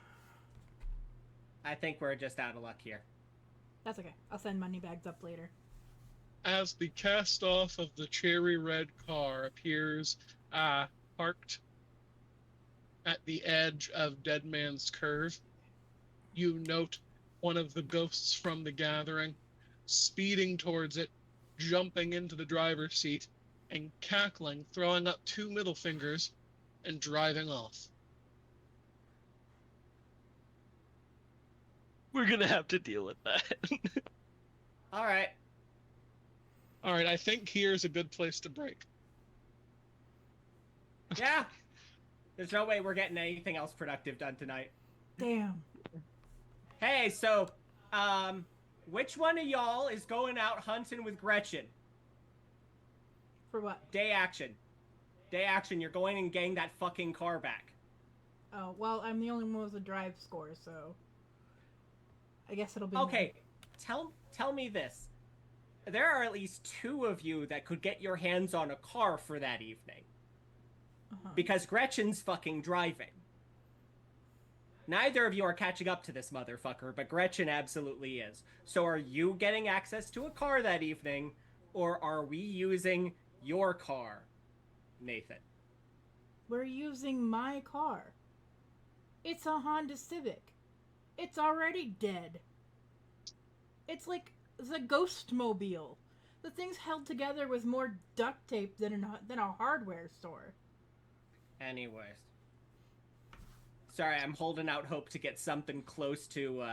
I think we're just out of luck here. That's okay. I'll send money bags up later. As the cast off of the cherry red car appears parked at the edge of Dead Man's Curve, you note one of the ghosts from the gathering speeding towards it, jumping into the driver's seat, and cackling, throwing up 2 middle fingers, and driving off. We're gonna have to deal with that. All right. All right, I think here's a good place to break. Yeah. There's no way we're getting anything else productive done tonight. Damn. Hey, so, which one of y'all is going out hunting with Gretchen? For what? Day action. Day action, you're going and getting that fucking car back. Oh, well, I'm the only one with a drive score, so... I guess it'll be Okay, me. tell me this. There are at least 2 of you that could get your hands on a car for that evening. Uh-huh. Because Gretchen's fucking driving. Neither of you are catching up to this motherfucker, but Gretchen absolutely is. So are you getting access to a car that evening, or are we using your car, Nathan? We're using my car. It's a Honda Civic. It's already dead. It's like the Ghost Mobile. The thing's held together with more duct tape than a hardware store. Anyways. Sorry, I'm holding out hope to get something close to,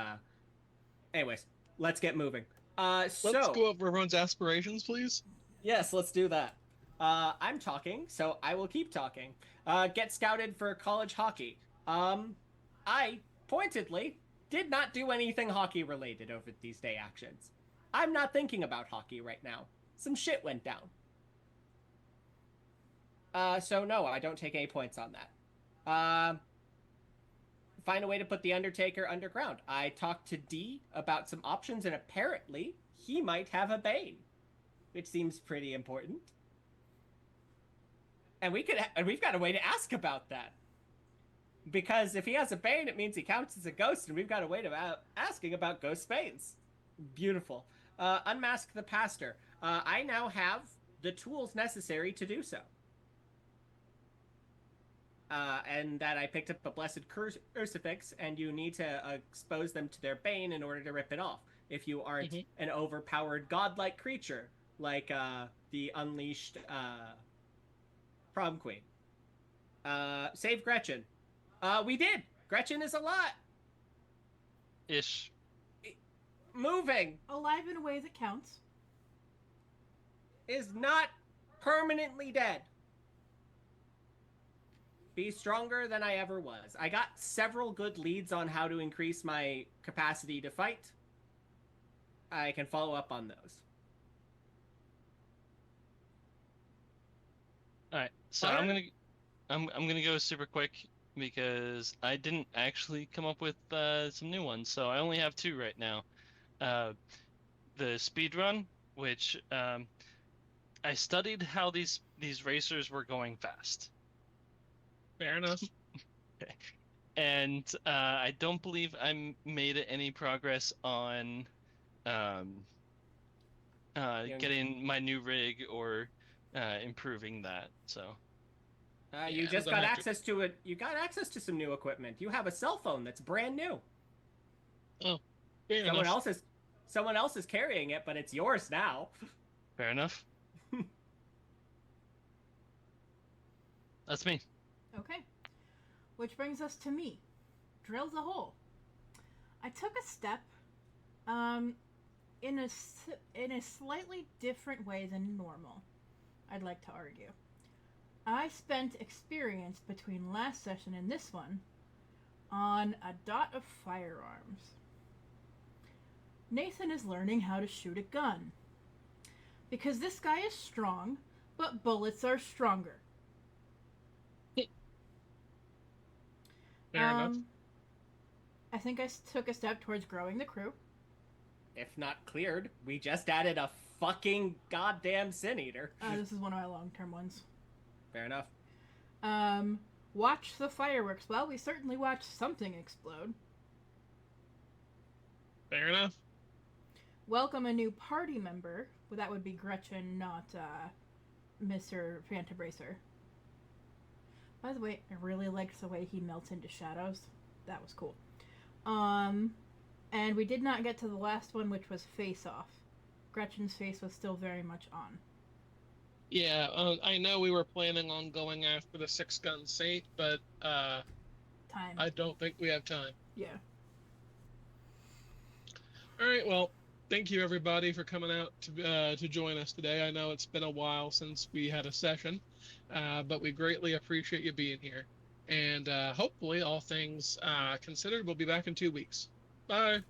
Anyways, let's get moving. Let's go over everyone's aspirations, please. Yes, let's do that. I'm talking, so I will keep talking. Get scouted for college hockey. I, pointedly, did not do anything hockey related over these day actions. I'm not thinking about hockey right now. Some shit went down. So no, I don't take any points on that. Find a way to put the Undertaker underground. I talked to D about some options, and apparently he might have a Bane, which seems pretty important. And we've got a way to ask about that. Because if he has a Bane, it means he counts as a ghost, and we've got a way to asking about ghost Banes. Beautiful. Unmask the pastor. I now have the tools necessary to do so. And that I picked up a blessed crucifix, and you need to expose them to their bane in order to rip it off. If you aren't an overpowered godlike creature, like the unleashed prom queen. Save Gretchen. We did! Gretchen is alive! Ish. Moving! Alive in a way that counts. Is not permanently dead. Be stronger than I ever was. I got several good leads on how to increase my capacity to fight. I can follow up on those. All right, so I'm gonna go super quick because I didn't actually come up with some new ones, so I only have two right now. The speed run, which I studied how these racers were going fast. Fair enough. And I don't believe I made any progress on getting my new rig or improving that. So You just got access to it. You got access to some new equipment. You have a cell phone that's brand new. Oh, fair Someone enough. else is carrying it, but it's yours now. fair enough. That's me. Okay. Which brings us to me. Drills a hole. I took a step in a slightly different way than normal, I'd like to argue. I spent experience between last session and this one on a dot of firearms. Nathan is learning how to shoot a gun. Because this guy is strong, but bullets are stronger. Fair enough. I think I took a step towards growing the crew. If not cleared, we just added a fucking goddamn Sin Eater. This is one of my long-term ones. Fair enough. Watch the fireworks. Well, we certainly watched something explode. Fair enough. Welcome a new party member. Well, that would be Gretchen, not Mr. Fantabracer. By the way, I really liked the way he melts into shadows. That was cool. And we did not get to the last one, which was Face Off. Gretchen's face was still very much on. Yeah, I know we were planning on going after the 6-gun Saint, but Time. I don't think we have time. Yeah. All right, well, thank you everybody for coming out to join us today. I know it's been a while since we had a session, but we greatly appreciate you being here. And hopefully, all things considered, we'll be back in 2 weeks. Bye.